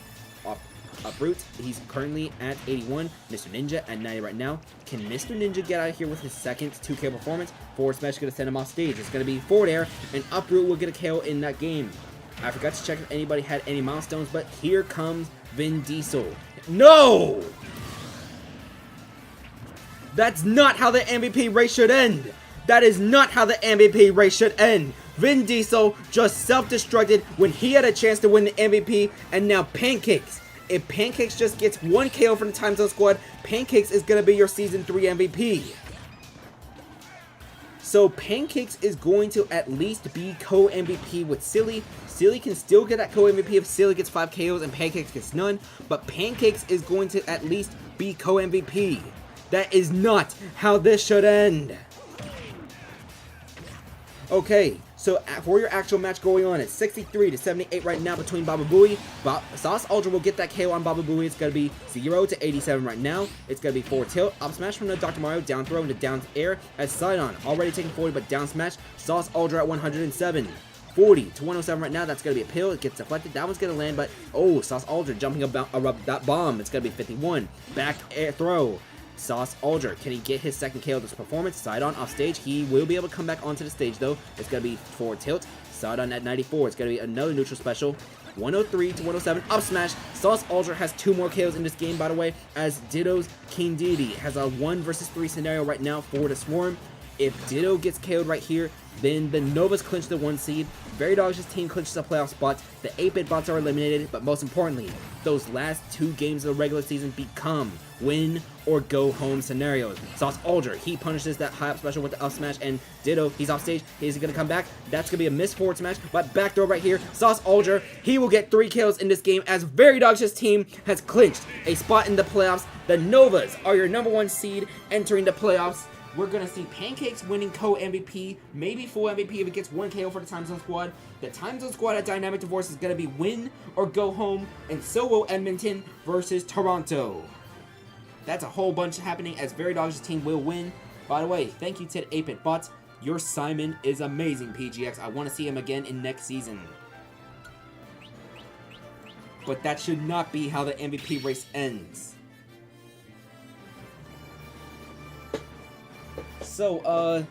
Uproot. He's currently at 81. Mr. Ninja at 90 right now. Can Mr. Ninja get out of here with his second 2K performance? Forward smash is going to send him off stage. It's going to be forward air, and Uproot will get a KO in that game. I forgot to check if anybody had any milestones, but here comes Vin Diesel. No! That's not how the MVP race should end. That is not how the MVP race should end. Vin Diesel just self-destructed when he had a chance to win the MVP, and now Pancakes. If Pancakes just gets one KO from the Time Zone Squad, Pancakes is going to be your Season 3 MVP. So Pancakes is going to at least be co-MVP with Silly. Silly can still get that co-MVP if Silly gets 5 KOs and Pancakes gets none, but Pancakes is going to at least be co-MVP. That is not how this should end. Okay, so for your actual match going on, it's 63 to 78 right now between Baba Booey. Sauce Ultra will get that KO on Baba Booey. It's going to be 0 to 87 right now. It's going to be forward tilt, up smash from the Dr. Mario, down throw into down air as Sidon. Already taking 40, but down smash. Sauce Ultra at 107. 40 to 107 right now. That's going to be a pill. It gets deflected. That one's going to land, but oh, Sauce Ultra jumping about that bomb. It's going to be 51. Back air throw. Sauce Ultra, can he get his second KO of this performance? Sidon off stage. He will be able to come back onto the stage though. It's going to be forward tilt. Sidon at 94. It's going to be another neutral special. 103 to 107. Up smash. Sauce Ultra has 2 more KOs in this game, by the way, as Ditto's King Deity has a 1 versus 3 scenario right now for the Swarm. If Ditto gets KO'd right here, then the Novas clinch the 1 seed. Veridog's team clinches a playoff spot. The 8-bit bots are eliminated, but most importantly, those last 2 games of the regular season become win or go home scenarios. Sauce Ultra, he punishes that high up special with the up smash, and Ditto, he's off stage. Is he going to come back? That's going to be a missed forward smash, but back throw right here. Sauce Ultra, he will get 3 kills in this game as Veridog's team has clinched a spot in the playoffs. The Novas are your number 1 seed entering the playoffs. We're going to see Pancakes winning co-MVP, maybe full MVP if it gets 1 KO for the Time Zone Squad. The Time Zone Squad at Dynamic Divorce is going to be win or go home, and so will Edmonton versus Toronto. That's a whole bunch happening as Veridog's team will win. By the way, thank you to the 8-bit bots. Your Simon is amazing, PGX. I want to see him again in next season. But that should not be how the MVP race ends. So,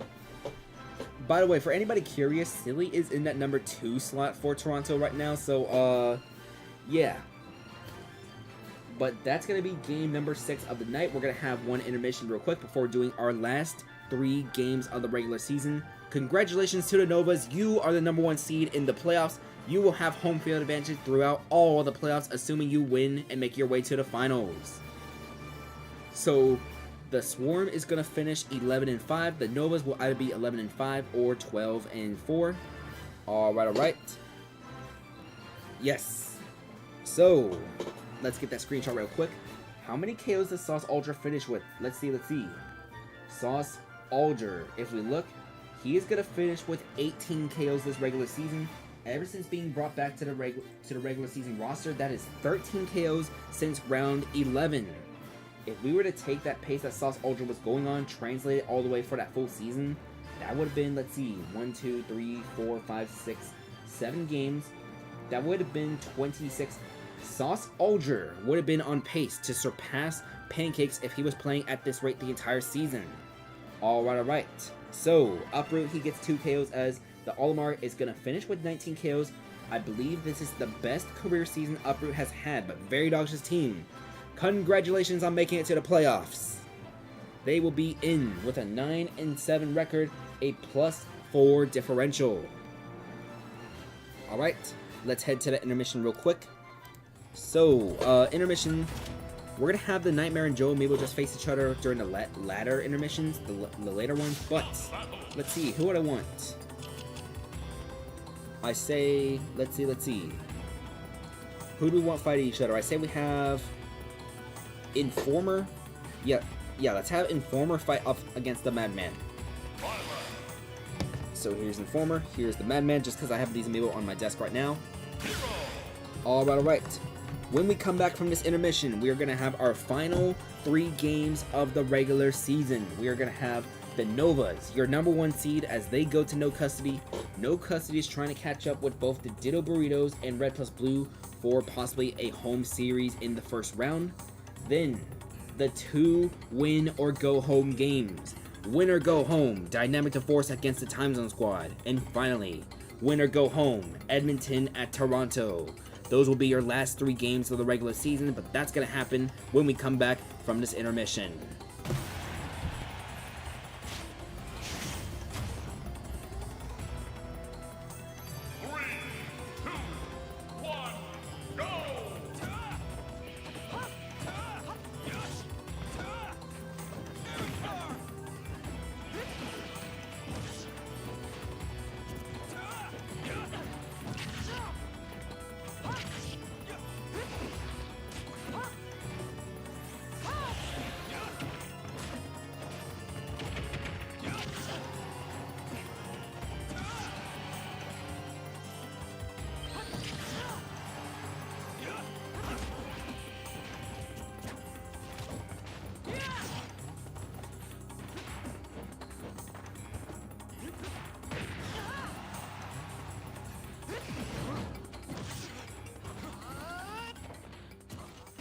by the way, for anybody curious, Silly is in that number 2 slot for Toronto right now, so, yeah. But that's going to be game number 6 of the night. We're going to have one intermission real quick before doing our last 3 games of the regular season. Congratulations to the Novas. You are the number 1 seed in the playoffs. You will have home field advantage throughout all of the playoffs, assuming you win and make your way to the finals. So the Swarm is going to finish 11-5. The Novas will either be 11-5 or 12-4. Alright. Yes. So let's get that screenshot real quick. How many KOs does Sauce Ultra finish with? Let's see. Sauce Ultra, if we look, he is going to finish with 18 KOs this regular season. Ever since being brought back to the regular season roster, that is 13 KOs since round 11. If we were to take that pace that Sauce Ultra was going on, translate it all the way for that full season, that would have been, let's see, 1, 2, 3, 4, 5, 6, 7 games. That would have been 26. Sauce Ultra would have been on pace to surpass Pancakes if he was playing at this rate the entire season. Alright. So, Uproot, he gets 2 KOs as the Olimar is going to finish with 19 KOs. I believe this is the best career season Uproot has had, but Veridog's team, congratulations on making it to the playoffs. They will be in with a 9-7 record, a +4 differential. Alright, let's head to the intermission real quick. So, intermission, we're going to have the Nightmare and Joe Amiibo just face each other during the latter intermissions, the later ones, but let's see, who would I want? I say, let's see. Who do we want fighting each other? I say we have Informer. Yeah, let's have Informer fight up against the Madman. So here's Informer, here's the Madman, just because I have these amiibo on my desk right now. Alright. When we come back from this intermission, we are going to have our final 3 games of the regular season. We are going to have the Novas, your #1 seed, as they go to No Custody. No Custody is trying to catch up with both the Ditto Burritos and Red Plus Blue for possibly a home series in the first round. Then, the 2 win or go home games. Win or go home, Dynamic Divorce against the Time Zone Squad. And finally, win or go home, Edmonton at Toronto. Those will be your last 3 games of the regular season, but that's going to happen when we come back from this intermission.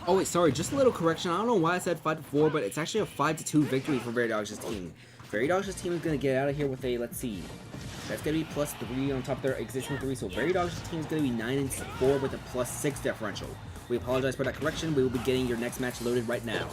Oh wait, sorry, just a little correction. I don't know why I said 5-4, but it's actually a 5-2 victory for Veridogs' team. Veridogs' team is going to get out of here with a, let's see, that's going to be +3 on top of their existing 3, so Veridogs' team is going to be 9-4 with a +6 differential. We apologize for that correction. We will be getting your next match loaded right now.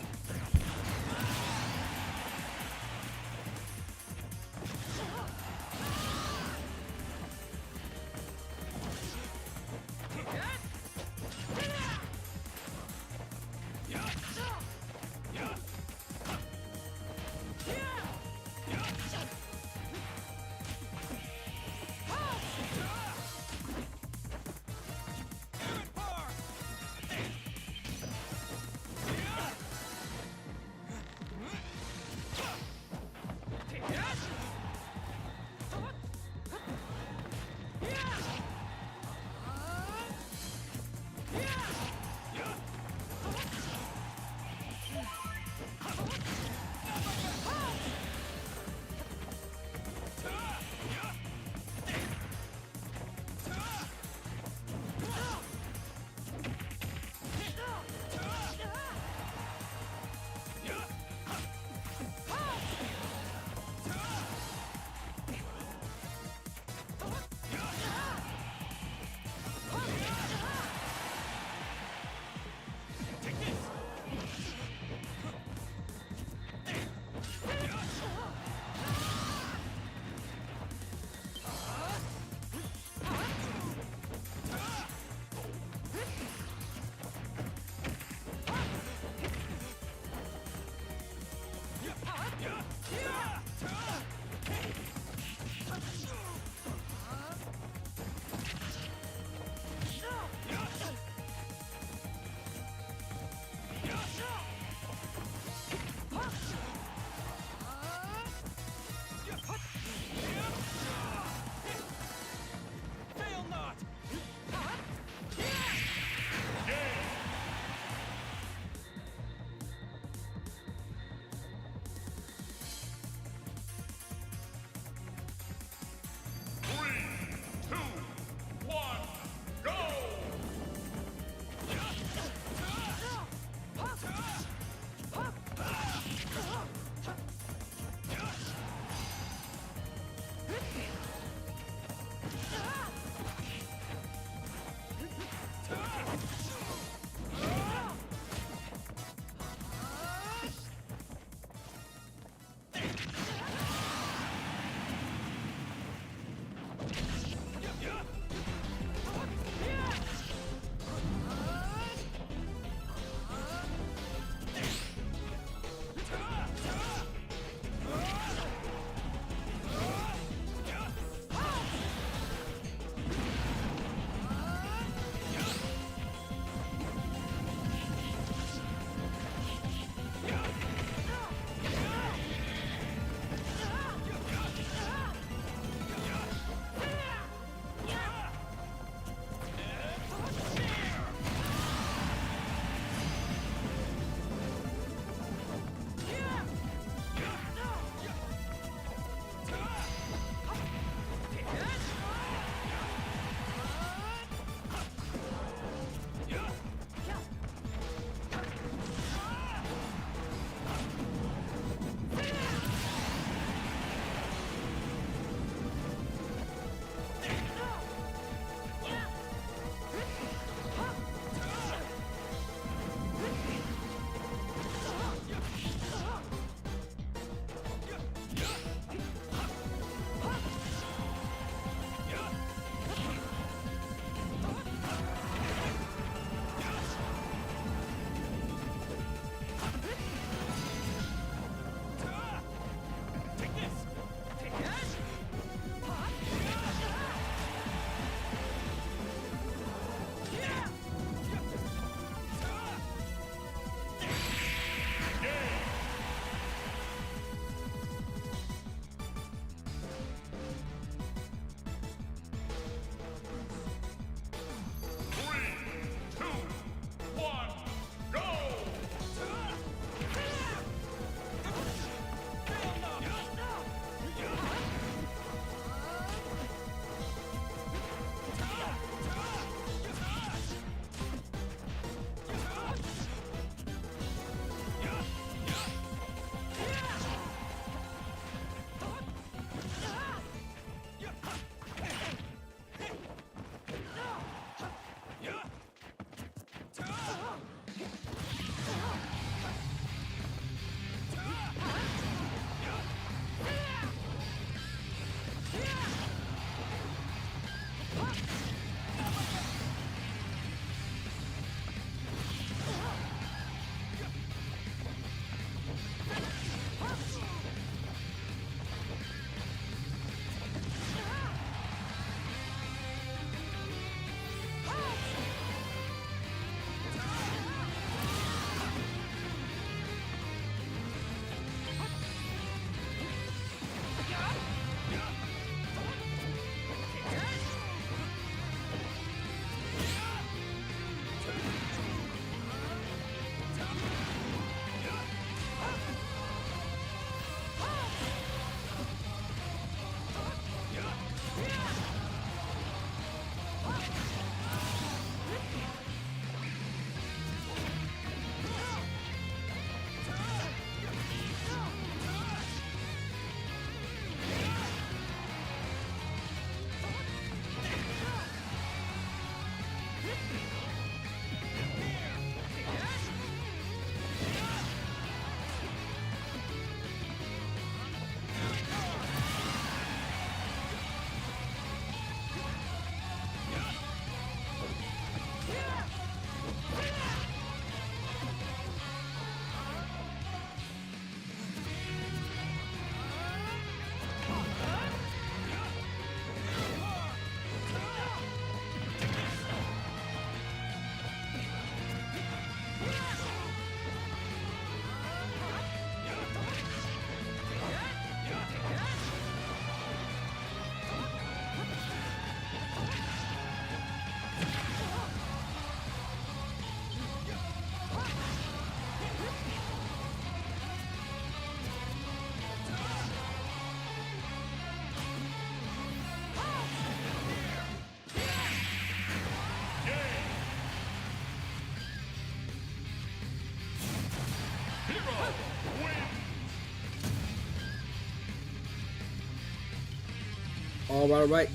Alright.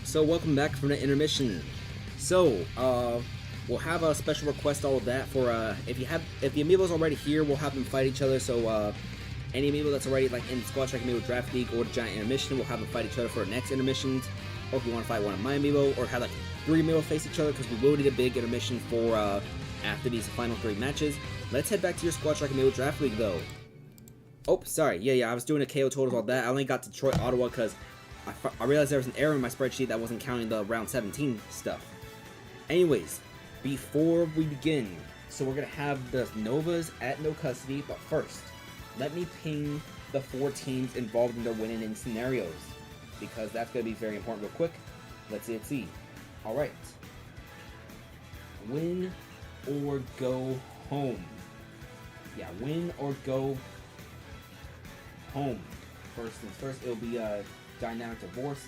So welcome back from the intermission. So, we'll have a special request, all of that, for if the Amiibo's already here, we'll have them fight each other. So any Amiibo that's already like in the Squad Strike Amiibo Draft League or the Giant Intermission, we'll have them fight each other for the next intermissions. Or if you want to fight one of my Amiibo, or have like 3 Amiibo face each other, because we will need a big intermission for after these final 3 matches. Let's head back to your Squad Strike Amiibo Draft League though. Oh, sorry. Yeah, I was doing a KO totals, all that. I only got Detroit, Ottawa, because I realized there was an error in my spreadsheet that wasn't counting the round 17 stuff. Anyways, before we begin, so we're going to have the Novas at no custody, but first, let me ping the 4 teams involved in their winning in scenarios, because that's going to be very important real quick. Let's see. Alright. Win or go home. Yeah, win or go home. First things first, it'll be Dynamic Divorce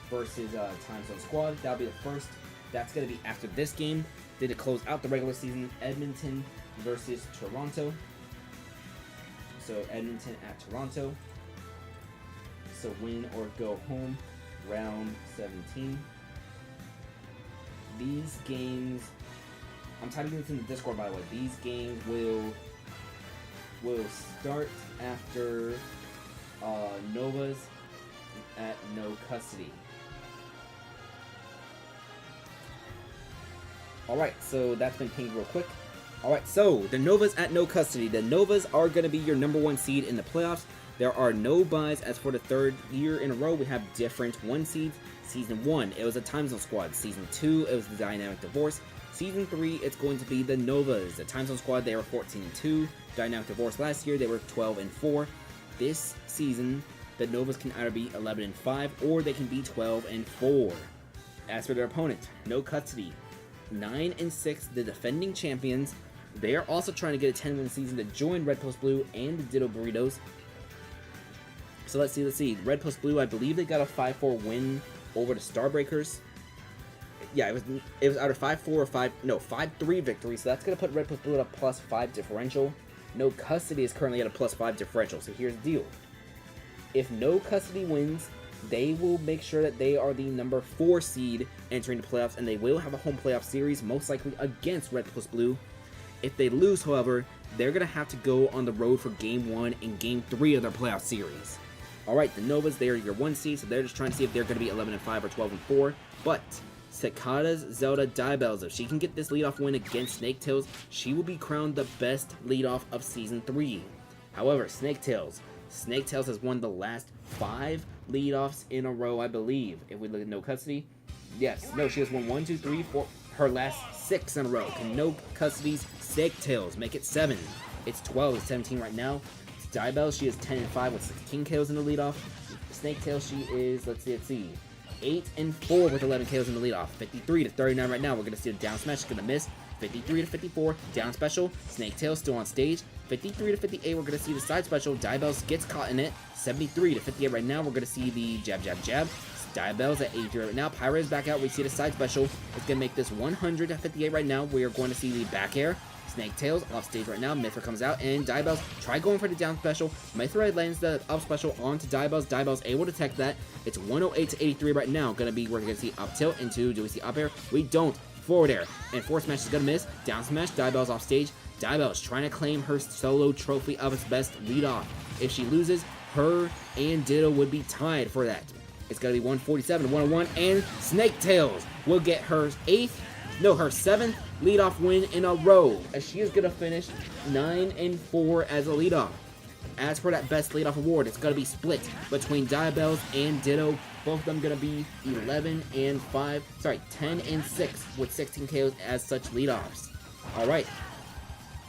versus Time Zone Squad. That'll be the first. That's going to be after this game. Then to close out the regular season, Edmonton versus Toronto. So Edmonton at Toronto. So win or go home, round 17. These games, I'm typing this in the Discord by the way. These games will start after Novas at no custody. Alright, so that's been pinged real quick. Alright, so the Novas at no custody. The Novas are going to be your #1 seed in the playoffs. There are no buys. As for the 3rd year in a row, we have different 1 seeds. Season 1, it was a Time Zone Squad. Season 2, it was the Dynamic Divorce. Season 3, it's going to be the Novas. The Time Zone Squad, they were 14-2. Dynamic Divorce last year, they were 12-4. This season, the Novas can either be 11-5 or they can be 12-4. As for their opponent, no custody. 9-6, the defending champions. They are also trying to get a 10-win season to join Red Post Blue and the Ditto Burritos. So let's see. Red Post Blue, I believe they got a 5-4 win over the Starbreakers. Yeah, it was either 5-4 or 5-3 victory. So that's gonna put Red Post Blue at a +5 differential. No custody is currently at a +5 differential. So here's the deal: if no custody wins, they will make sure that they are the #4 seed entering the playoffs, and they will have a home playoff series, most likely against Red Plus Blue. If they lose, however, they're going to have to go on the road for Game 1 and Game 3 of their playoff series. Alright, the Novas, they are your 1 seed, so they're just trying to see if they're going to be 11-5 or 12-4. But Cicada's Zelda Diabells, if she can get this leadoff win against Snaketails, she will be crowned the best leadoff of Season 3. However, Snaketails has won the last 5 leadoffs in a row, I believe. If we look at no custody, yes, no, she has won 1, 2, 3, 4, her last 6 in a row. Can no custody's Snaketails make it 7? It's 12, it's 17 right now. Diabells, she is 10-5 with 16 KOs in the leadoff. Snaketails, she is, let's see, 8-4 with 11 KOs in the leadoff. 53-39 right now. We're gonna see a down smash, gonna miss. 53-54, down special. Snaketails still on stage. 53-58, we're gonna see the side special. Diabells gets caught in it. 73-58 right now. We're gonna see the jab. Diabells at 83 right now. Pyra is back out. We see the side special. It's gonna make this 100-58 right now. We are going to see the back air. Snake Tails off stage right now. Mithra comes out, and Diabell's try going for the down special. Mithra lands the up special onto Diabell's. Diabell's able to detect that. It's 108 to 83 right now. We're gonna see up tilt into, do we see up air? We don't. Forward air. And forward smash is gonna miss. Down smash. Diabell's off stage. Diabell's trying to claim her solo trophy of its best lead off. If she loses, her and Ditto would be tied for that. It's gonna be 147 to 101, and Snake Tails will get her her 7th leadoff win in a row, as she is gonna finish 9-4 as a leadoff. As for that best leadoff award, it's gonna be split between Diabell's and Ditto. Both of them gonna be 10 and 6 with 16 KOs as such leadoffs. All right.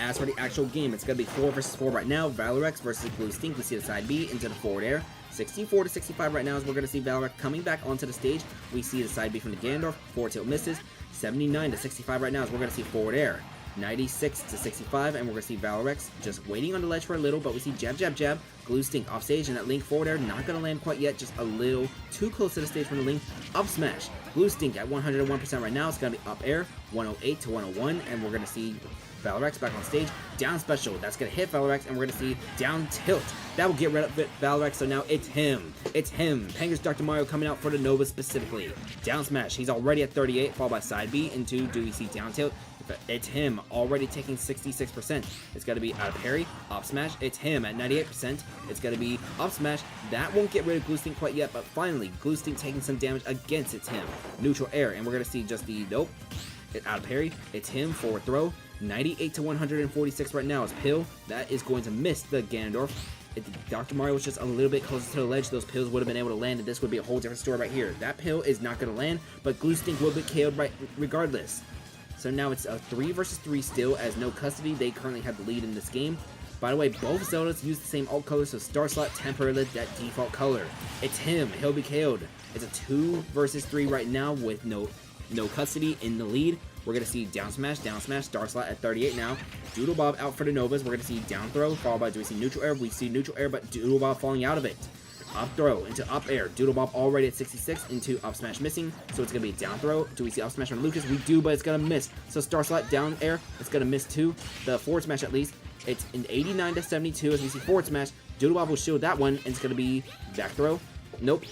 As for the actual game, it's going to be 4 versus 4 right now. Valorex versus Blue Stink. We see the side B into the forward air. 64 to 65 right now as we're going to see Valorex coming back onto the stage. We see the side B from the Ganondorf. Forward tilt misses. 79 to 65 right now as we're going to see forward air. 96 to 65, and we're going to see Valorex just waiting on the ledge for a little, but we see jab, jab, jab. Glue Stink off stage, and that Link forward air not going to land quite yet, just a little too close to the stage from the Link. Up smash. Glue Stink at 101% right now. It's going to be up air. 108 to 101, and we're going to see Valorex back on stage. Down special. That's going to hit Valorex, and we're going to see down tilt. That will get rid of Valorex, so now it's him. It's him. Penguin's Dr. Mario coming out for the Nova specifically. Down smash. He's already at 38, followed by side B into, do we see down tilt? It's him, already taking 66%. It's going to be out of parry, up smash. It's him at 98%. It's going to be up smash. That won't get rid of Glue Stink quite yet, but finally, Glue Stink taking some damage against it's him. Neutral air, and we're going to see just the, nope. Out of parry. It's him, forward throw. 98 to 146 right now is Pill. That is going to miss the Ganondorf. If Dr. Mario was just a little bit closer to the ledge, those pills would have been able to land, and this would be a whole different story right here. That pill is not going to land, but Glue Stink will be KO'd regardless. So now it's a 3 versus 3 still, as no custody. They currently have the lead in this game. By the way, both Zeldas use the same alt color, so Star Slot temporarily that default color. It's him. He'll be KO'd. It's a 2 versus 3 right now with no custody in the lead. We're going to see down smash, Star Slot at 38 now. Doodle Bob out for the Novas. We're going to see down throw, followed by, do we see neutral air? We see neutral air, but Doodle Bob falling out of it. Up throw into up air. Doodle Bob already at 66 into up smash missing. So it's going to be a down throw. Do we see up smash from Lucas? We do, but it's going to miss. So Star Slot down air. It's going to miss too. The forward smash at least. It's an 89 to 72 as we see forward smash. Doodle Bob will shield that one, and it's going to be back throw. Nope.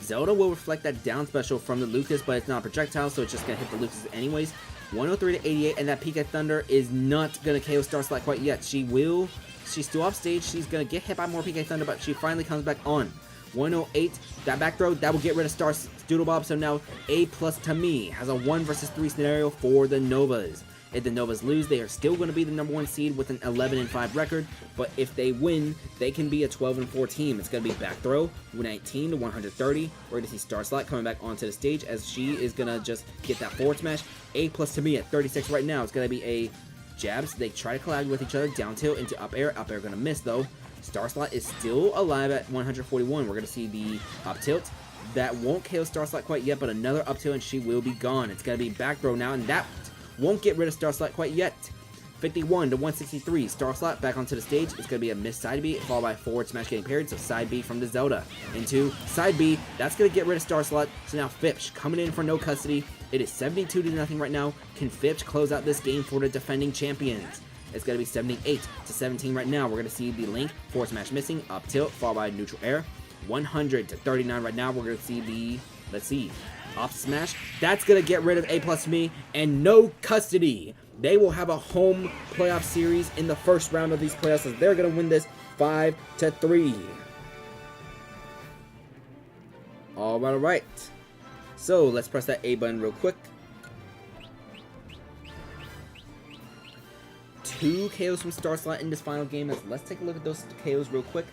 Zelda will reflect that down special from the Lucas, but it's not a projectile, so it's just going to hit the Lucas anyways. 103 to 88, and that Pika Thunder is not going to KO Star Slot quite yet. She's still off stage. She's going to get hit by more Pika Thunder, but she finally comes back on. 108, that back throw, that will get rid of Doodle Bob, so now A+ to me has a 1 versus 3 scenario for the Novas. If the Novas lose, they are still going to be the #1 seed with an 11-5 record, but if they win, they can be a 12-4 team. It's going to be back throw, 19 to 130. We're going to see Star Slot coming back onto the stage as she is going to just get that forward smash. A+ to me at 36 right now. It's going to be a jabs. They try to collide with each other, down tilt into up air. Up air going to miss though. Star Slot is still alive at 141. We're going to see the up tilt. That won't KO Star Slot quite yet, but another up tilt and she will be gone. It's going to be back throw now, and that won't get rid of Star Slot quite yet. 51 to 163. Star Slot back onto the stage. It's going to be a missed side B, followed by forward smash getting parried. So side B from the Zelda into side B. That's going to get rid of Star Slot. So now Fipsh coming in for no custody. It is 72 to nothing right now. Can Fipsh close out this game for the defending champions? It's going to be 78 to 17 right now. We're going to see the Link forward smash missing, up tilt, followed by neutral air. 100 to 39 right now. We're going to see the, let's see, up smash. That's going to get rid of A+ to me and no custody. They will have a home playoff series in the first round of these playoffs as they're going to win this 5-3. All right. So let's press that A button real quick. 2 KOs from Star Slot in this final game. Let's take a look at those KOs real quick.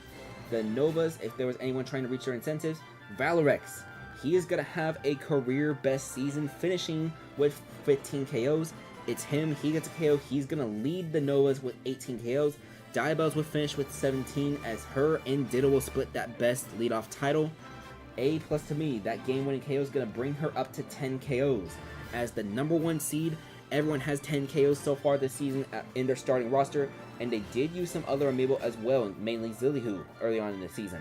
The Novas, if there was anyone trying to reach their incentives, Valorex. He is going to have a career best season, finishing with 15 KOs. It's him. He gets a KO. He's going to lead the Novas with 18 KOs. Diabell's will finish with 17 as her and Ditto will split that best leadoff title. A+ to me, that game-winning KO is going to bring her up to 10 KOs. As the #1 seed, everyone has 10 KOs so far this season in their starting roster, and they did use some other Amiibo as well, mainly Zillihu, early on in the season.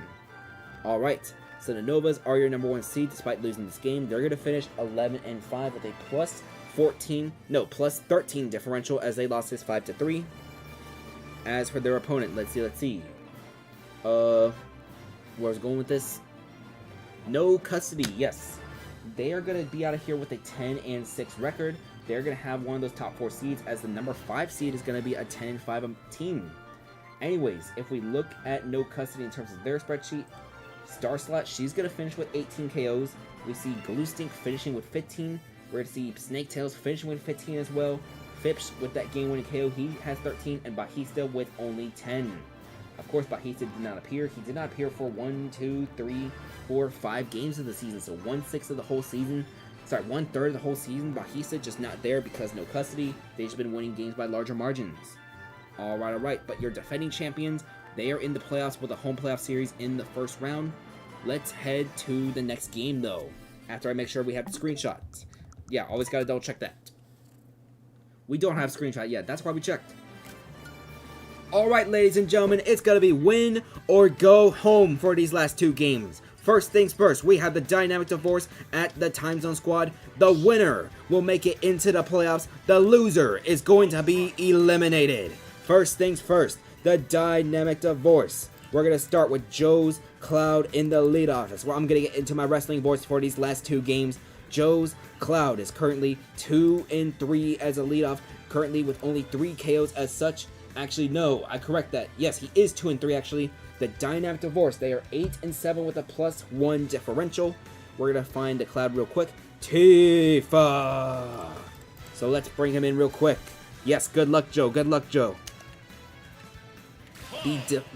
Alright, so the Novas are your #1 seed despite losing this game. They're going to finish 11-5 with a plus 13 differential as they lost his 5-3. As for their opponent, let's see. Where I was going with this? No custody, yes. They are going to be out of here with a 10-6 record. They're going to have one of those top 4 seeds, as the number 5 seed is going to be a 10-5 team. Anyways, if we look at no custody in terms of their spreadsheet, Star Slot, she's going to finish with 18 KOs. We see Glue Stink finishing with 15. We're going to see Snake Tails finishing with 15 as well. Phipps with that game-winning KO, he has 13, and Bajista with only 10. Of course, Bajista did not appear. He did not appear for 1, 2, 3, 4, 5 games of the season, so 1/6 of the whole season. Sorry, 1/3 of the whole season. Bajista just not there because no custody. They've just been winning games by larger margins. Alright, but your defending champions, they are in the playoffs with a home playoff series in the first round. Let's head to the next game, though, after I make sure we have the screenshot. Yeah, always gotta double check that. We don't have a screenshot yet, that's why we checked. Alright, ladies and gentlemen, it's gonna be win or go home for these last 2 games. First things first, we have the Dynamic Divorce at the Time Zone Squad. The winner will make it into the playoffs. The loser is going to be eliminated. First things first, the Dynamic Divorce. We're going to start with Joe's Cloud in the lead office, where I'm going to get into my wrestling voice for these last 2 games. Joe's Cloud is currently 2-3 as a leadoff, currently with only 3 KOs as such. Actually, no, I correct that. Yes, he is 2-3 actually. The Dynamic Divorce, they are 8-7 with a +1 differential. We're going to find the Cloud real quick. Tifa! So let's bring him in real quick. Yes, good luck, Joe. Good luck, Joe.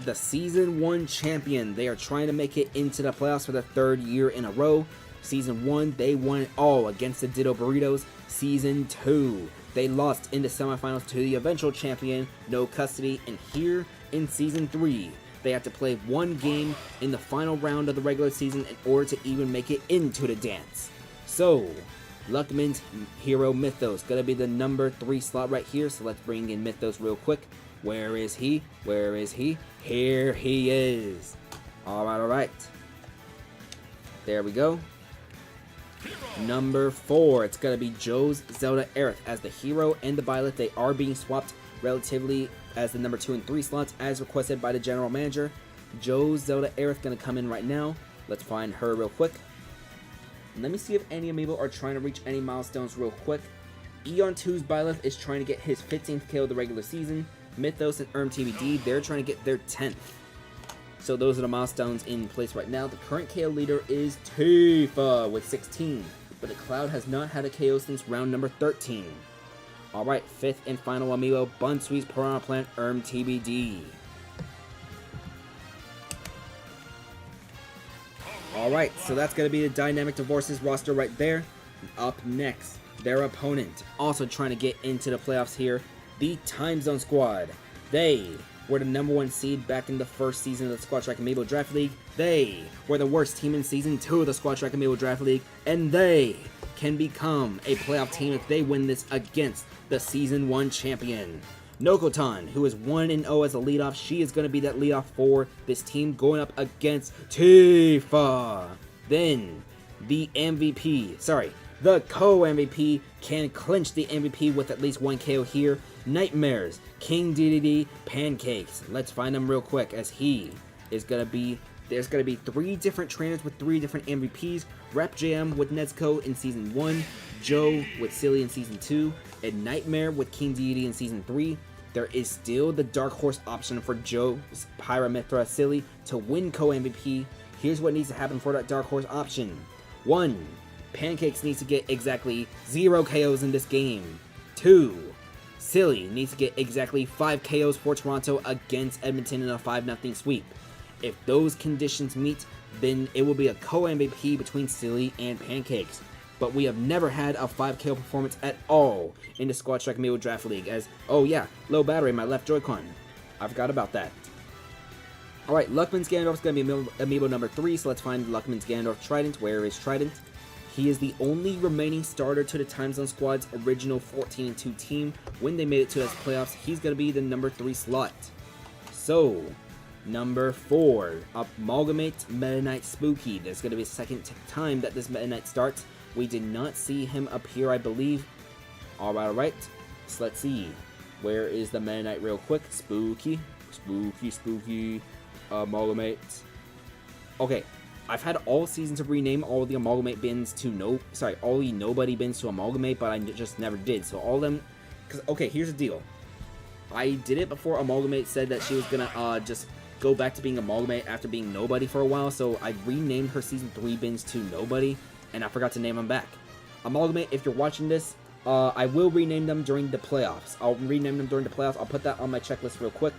The Season 1 champion. They are trying to make it into the playoffs for the 3rd year in a row. Season 1, they won it all against the Ditto Burritos. Season 2, they lost in the semifinals to the eventual champion, No Custody. And here in Season 3, they have to play 1 game in the final round of the regular season in order to even make it into the dance. So, Luckman's Hero Mythos, gonna be the number 3 slot right here. So let's bring in Mythos real quick. Where is he? Where is he? Here he is. Alright. There we go. Number 4, it's gonna be Joe's Zelda Aerith. As the hero and the Violet, they are being swapped relatively as the number 2 and 3 slots as requested by the general manager. Joe's Zelda Aerith gonna come in right now. Let's find her real quick. Let me see if any Amiibo are trying to reach any milestones real quick. Eon 2's Byleth is trying to get his 15th KO of the regular season. Mythos and TBD, they're trying to get their 10th. So those are the milestones in place right now. The current KO leader is Tifa with 16. But the Cloud has not had a KO since round number 13. Alright, 5th and final Amiibo, Bunsui's Piranha Plant TBD. Alright, so that's going to be the Dynamic Divorces roster right there. Up next, their opponent, also trying to get into the playoffs here, the Time Zone Squad. They were the number 1 seed back in the first season of the Squad Track Amiibo Draft League. They were the worst team in Season 2 of the Squad Track Amiibo Draft League. And they can become a playoff team if they win this against the Season 1 champion. Nokotan, who is 1-0 as a leadoff, she is going to be that leadoff for this team going up against Tifa. Then, the co-MVP can clinch the MVP with at least 1 KO here. Nightmares, King DDD, Pancakes. Let's find him real quick, as he is going to be... There's going to be 3 different trainers with 3 different MVPs. Rep JM with Nezuko in Season 1, Joe with Silly in Season 2, and Nightmare with King Deity in Season 3. There is still the Dark Horse option for Joe's Pyramithra Silly to win co-MVP. Here's what needs to happen for that Dark Horse option. 1. Pancakes needs to get exactly 0 KOs in this game. 2. Silly needs to get exactly 5 KOs for Toronto against Edmonton in a 5-0 sweep. If those conditions meet, then it will be a co-MVP between Silly and Pancakes. But we have never had a 5 KO performance at all in the Squad Track Amiibo Draft League, as, oh yeah, low battery in my left Joy-Con. I forgot about that. Alright, Luckman's Ganondorf is going to be Amiibo number 3, so let's find Luckman's Ganondorf Trident. Where is Trident? He is the only remaining starter to the Time Zone Squad's original 14-2 team. When they made it to the playoffs, he's going to be the number 3 slot. So, number 4, Amalgamate Meta Knight Spooky. There's going to be a second time that this Meta Knight starts. We did not see him appear, I believe, Alright. So let's see. Where is the Meta Knight real quick? Spooky. Amalgamate. Okay. I've had all season to rename all the Amalgamate bins to all the Nobody bins to Amalgamate, but I just never did. So all of them, because, okay, here's the deal. I did it before Amalgamate said that she was gonna, just go back to being Amalgamate after being Nobody for a while, so I renamed her Season 3 bins to Nobody, and I forgot to name them back. Amalgamate, if you're watching this, I will rename them during the playoffs. I'll rename them during the playoffs. I'll put that on my checklist real quick.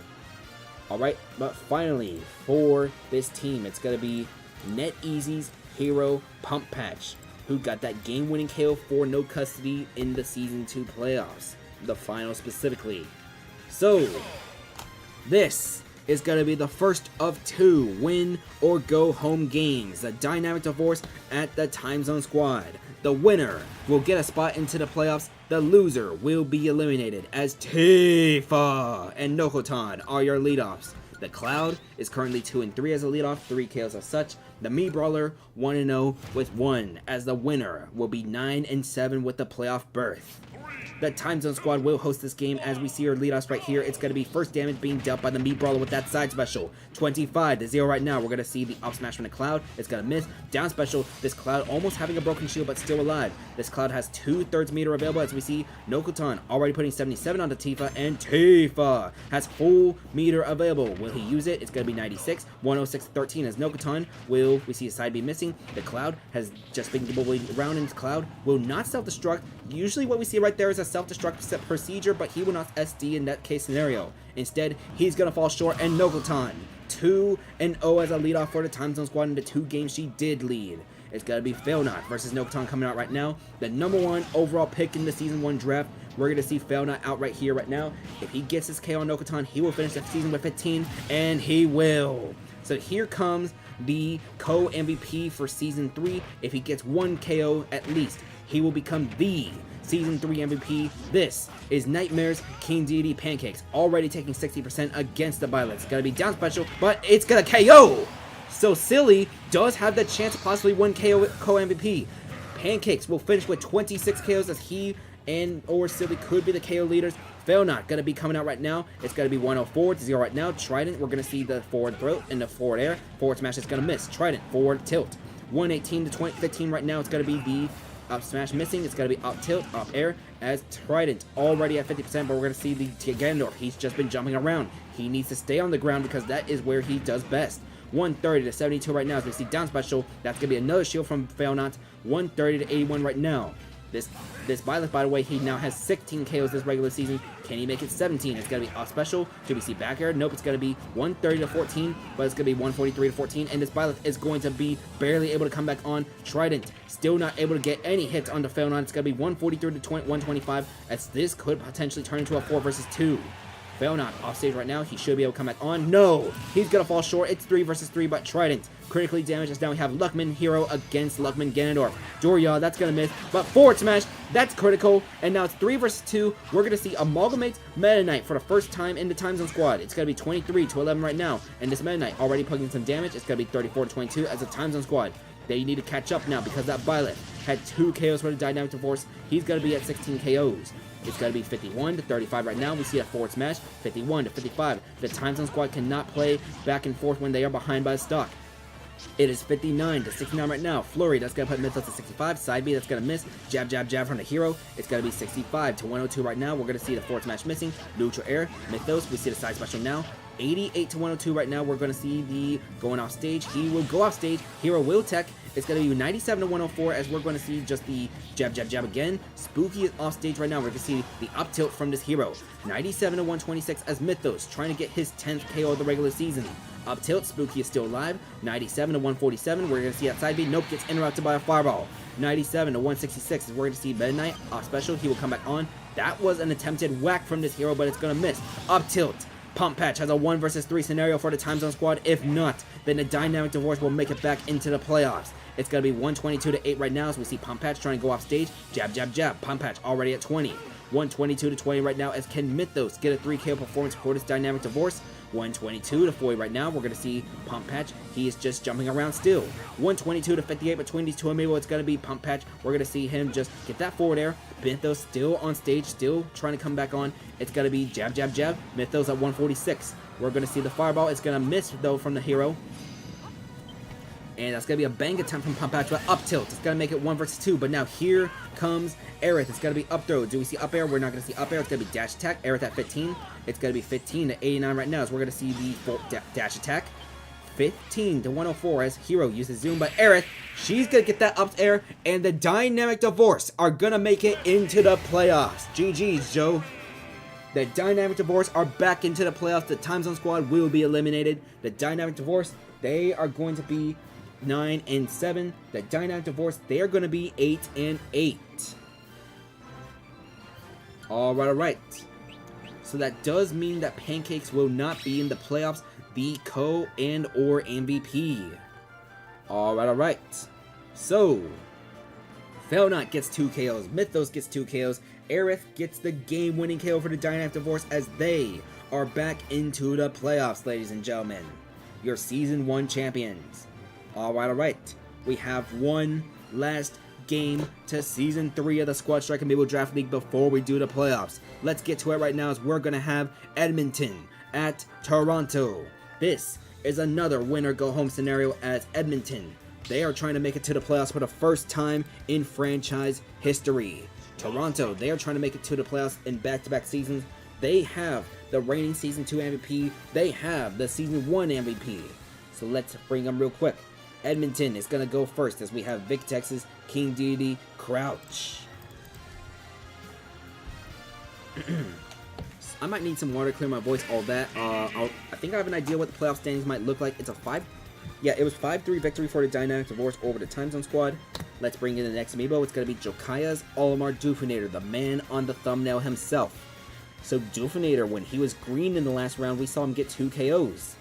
Alright, but finally, for this team, it's gonna be NetEasy's Hero Pump Patch, who got that game-winning KO for no custody in the Season 2 playoffs, the final specifically. So, this is going to be the first of 2 win or go home games, the Dynamic Divorce at the Time Zone Squad. The winner will get a spot into the playoffs, the loser will be eliminated, as Tifa and Nokotan are your leadoffs. The Cloud is currently 2-3 as a leadoff, 3 KOs as such. The Mii Brawler 1-0 with 1, as the winner will be 9-7 with the playoff berth. The Time Zone Squad will host this game. As we see our leadoffs right here, it's going to be first damage being dealt by the Mii Brawler with that side special. 25-0 right now. We're going to see the up smash from the Cloud. It's going to miss. Down special. This Cloud almost having a broken shield, but still alive. This Cloud has 2/3 meter available, as we see Nokotan already putting 77 onto Tifa, and Tifa has full meter available. Will he use it? It's going to be 96. 106-13 as Nokotan will, we see a side B missing. The Cloud has just been bubbling around, and Cloud will not self-destruct. Usually what we see right there is a self-destruct procedure, but he will not SD in that case scenario. Instead, he's going to fall short, and Nokotan 2-0 as a leadoff for the Time Zone Squad in the 2 games she did lead. It's going to be Failnaught versus Nokotan coming out right now. The #1 overall pick in the Season 1 draft. We're going to see Failnaught out right here right now. If he gets his KO on Nokotan, he will finish the season with 15, and he will. So here comes the co-MVP for Season 3. If he gets 1 KO at least, he will become the Season 3 MVP. This is Nightmare's King Deity Pancakes, already taking 60% against the Byleth. It's going to be down special, but it's going to KO! So Silly does have the chance to possibly win co-MVP. Pancakes will finish with 26 KOs, as he or Silly could be the KO leaders. Failnaught going to be coming out right now. It's going to be 104-0 right now. Trident, we're going to see the forward throw and the forward air. Forward smash is going to miss. Trident, forward tilt. 118-15 right now. It's going to be the up smash missing. It's going to be up tilt, up air, as Trident already at 50%, but we're going to see the Ganondorf. He's just been jumping around. He needs to stay on the ground because that is where he does best. 130-72 right now as we see down special. That's going to be another shield from Failnaught. 130-81 right now. This Byleth, by the way, he now has 16 KOs this regular season. Can he make it 17? It's going to be up special. Do we see back air? Nope, it's going to be 130-14, but it's going to be 143-14, and this Byleth is going to be barely able to come back on. Trident still not able to get any hits onto Failnaught. It's going to be 143-125, as this could potentially turn into a 4 versus 2. Failnaught off stage right now. He should be able to come back on. No! He's going to fall short. It's 3 versus 3, but Trident critically damaged, as now we have Luckman Hero against Luckman Ganondorf. Doria, that's going to miss, but forward smash, that's critical, and now it's 3 versus 2. We're going to see Amalgamate Meta Knight for the first time in the Time Zone Squad. It's going to be 23-11 right now, and this Meta Knight already putting some damage. It's going to be 34-22 as a Time Zone Squad. They need to catch up now because that Byleth had 2 KOs for the Dynamic Divorce. He's going to be at 16 KOs. It's going to be 51-35 right now. We see a forward smash, 51-55. The Time Zone Squad cannot play back and forth when they are behind by the stock. It is 59-69 right now. Flurry, that's going to put Mythos to 65. Side B, that's going to miss. Jab, jab, jab from the hero. It's going to be 65-102 right now. We're going to see the forward smash missing. Neutral air, Mythos. We see the side special now. 88-102 right now. We're going to see the going off stage. He will go off stage. Hero will tech. It's going to be 97-104 as we're going to see just the jab, jab, jab again. Spooky is off stage right now. We're going to see the up tilt from this hero. 97-126 as Mythos trying to get his 10th KO of the regular season. Up tilt, Spooky is still alive. 97-147. We're going to see that side B. Nope, gets interrupted by a fireball. 97-166 as we're going to see Meta Knight off special. He will come back on. That was an attempted whack from this hero, but it's going to miss. Up tilt. Pump Patch has a 1 versus 3 scenario for the Time Zone Squad. If not, then the Dynamic Divorce will make it back into the playoffs. It's going to be 122-8 right now as we see Pump Patch trying to go off stage. Jab, jab, jab. Pump Patch already at 20. 122-20 right now as can Mythos get a 3 KO performance for this Dynamic Divorce. 122 to 40 right now. We're going to see Pump Patch. He is just jumping around still. 122 to 58 between these two Amiibo. It's going to be Pump Patch. We're going to see him just get that forward air. Mythos still on stage, still trying to come back on. It's going to be jab, jab, jab. Mythos at 146. We're going to see the Fireball. It's going to miss, though, from the hero. And that's going to be a bang attempt from Pump Patch, but up tilt. It's going to make it 1 versus 2. But now here comes Aerith. It's going to be up throw. Do we see up air? We're not going to see up air. It's going to be dash attack. Aerith at 15. It's going to be 15 to 89 right now. So we're going to see the dash attack. 15 to 104 as Hero uses Zoom. But Aerith, she's going to get that up air. And the Dynamic Divorce are going to make it into the playoffs. GG's, Joe. The Dynamic Divorce are back into the playoffs. The Time Zone Squad will be eliminated. The Dynamic Divorce, they are going to be 9-7. The Dynamic Divorce, they are going to be 8-8. Alright. So that does mean that Pancakes will not be in the playoffs, the co and or MVP. Alright. So, Felnut gets 2 KOs. Mythos gets 2 KOs. Aerith gets the game-winning KO for the Dynamic Divorce as they are back into the playoffs, ladies and gentlemen. Your Season 1 champions. Alright. We have one last game to Season 3 of the Squad Strike Amiibo Draft League before we do the playoffs. Let's get to it right now as we're going to have Edmonton at Toronto. This is another winner-go-home scenario as Edmonton. They are trying to make it to the playoffs for the first time in franchise history. Toronto, they are trying to make it to the playoffs in back-to-back seasons. They have the reigning Season 2 MVP. They have the Season 1 MVP. So let's bring them real quick. Edmonton is going to go first as we have Vic Texas, King Deity, Crouch. I might need some water to clear my voice, all that. I think I have an idea what the playoff standings might look like. It's a 5... Yeah, it was 5-3 victory for the Dynamic Divorce over the Time Zone Squad. Let's bring in the next Amiibo. It's going to be Jokaya's Olimar Doofinator, the man on the thumbnail himself. So Doofinator, when he was green in the last round, we saw him get 2 KOs.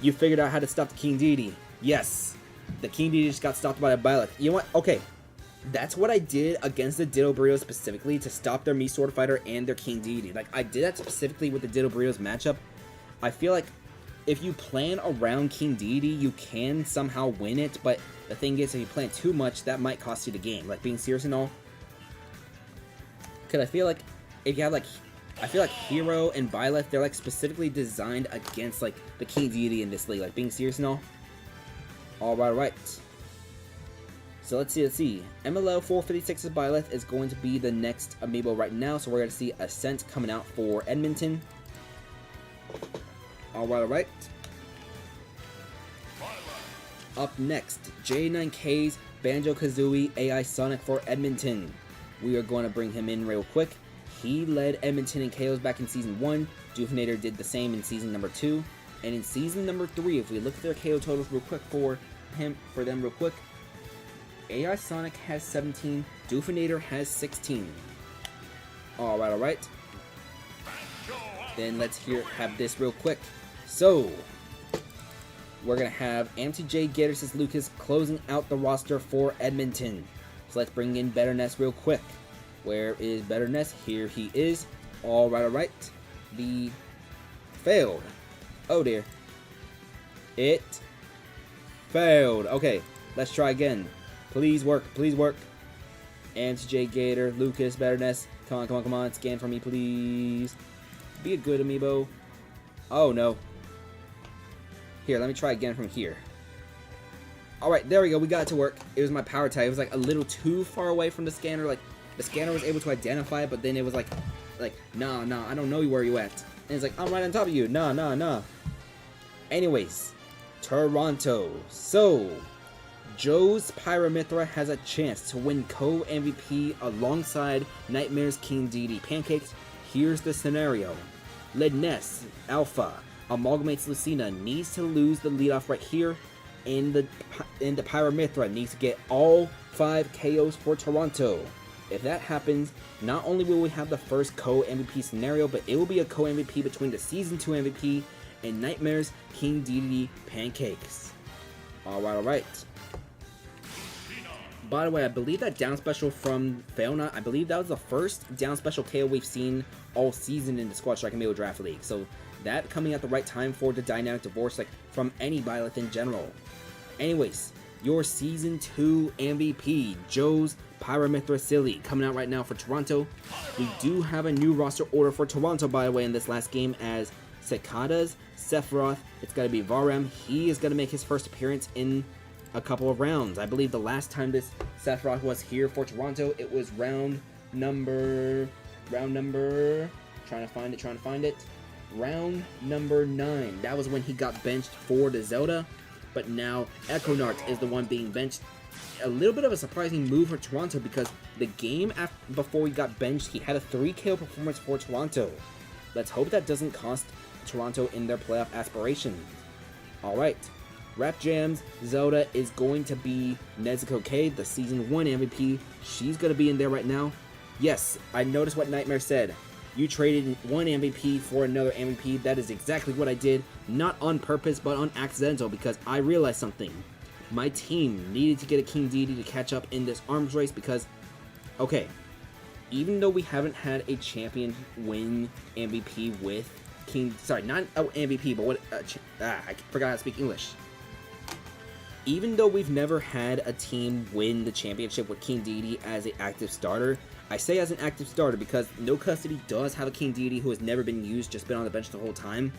You figured out how to stop the King Deity. Yes. The King Deity just got stopped by a Byleth. You know what? Okay. That's what I did against the Ditto Burritos specifically to stop their Mii Sword Fighter and their King Deity. Like, I did that specifically with the Ditto Burritos matchup. I feel like if you plan around King Deity, you can somehow win it. But the thing is, if you plan too much, that might cost you the game. Like, being serious and all. Because I feel like if you have, like... I feel like Hero and Byleth, they're, like, specifically designed against, like, the King Deity in this league. Like, being serious and all. Alright. So let's see. MLO 456's Byleth is going to be the next Amiibo right now. So we're going to see Ascent coming out for Edmonton. Alright. Up next, J9K's Banjo-Kazooie AI Sonic for Edmonton. We are going to bring him in real quick. He led Edmonton in KOs back in Season 1. Doofinator did the same in Season number 2. And in Season number 3, if we look at their KO totals real quick for them real quick, AI Sonic has 17, Doofinator has 16. Alright. Then let's have this real quick. So, we're going to have MTJ Gators' Lucas closing out the roster for Edmonton. So let's bring in Betterness real quick. Where is Betterness? Here he is. Alright. The failed. Oh dear. It failed. Okay, let's try again. Please work. MTJ Gator, Lucas, Betterness. Come on. Scan for me, please. Be a good Amiibo. Oh no. Here, let me try again from here. Alright, there we go. We got it to work. It was my power tie. It was like a little too far away from the scanner. Like, the scanner was able to identify it, but then it was like, nah, I don't know where you at. And it's like, I'm right on top of you. Nah. Anyways, Toronto. So, Joe's Pyramithra has a chance to win co-MVP alongside Nightmare's King Deity. Pancakes, here's the scenario. Lidness, Alpha, Amalgamates Lucina needs to lose the leadoff right here, and the Pyramithra needs to get all 5 KOs for Toronto. If that happens, not only will we have the first co-MVP scenario, but it will be a co-MVP between the Season 2 MVP and Nightmare's King Deity Pancakes. Alright. By the way, I believe that down special from Failnut, I believe that was the first down special KO we've seen all season in the Squad Strike Amiibo Draft League. So That coming at the right time for the dynamic divorce, like, from any Byleth in general. Anyways, your Season 2 MVP, Joe's Pyramithra coming out right now for Toronto. We do have a new roster order for Toronto, by the way, in this last game, as Cicadas, Sephiroth, it's going to be Varem. He is going to make his first appearance in a couple of rounds. I believe the last time this Sephiroth was here for Toronto, it was round number, round number 9. That was when he got benched for the Zelda, but now Econart is the one being benched. A little bit of a surprising move for Toronto, because the game before he got benched, he had a 3 KO performance for Toronto. Let's hope that doesn't cost Toronto in their playoff aspirations. Alright, Rap Jams, Zelda is going to be Nezuko K, the Season 1 MVP. She's going to be in there right now. Yes, I noticed what Nightmare said. You traded one MVP for another MVP. That is exactly what I did. Not on purpose, but on accidental, because I realized something. My team needed to get a King Deity to catch up in this arms race, because, okay, even though we haven't had a champion win MVP with King, sorry, not MVP, but what, I forgot how to speak English. Even though we've never had a team win the championship with King Deity as an active starter, I say as an active starter because No Custody does have a King Deity who has never been used, just been on the bench the whole time.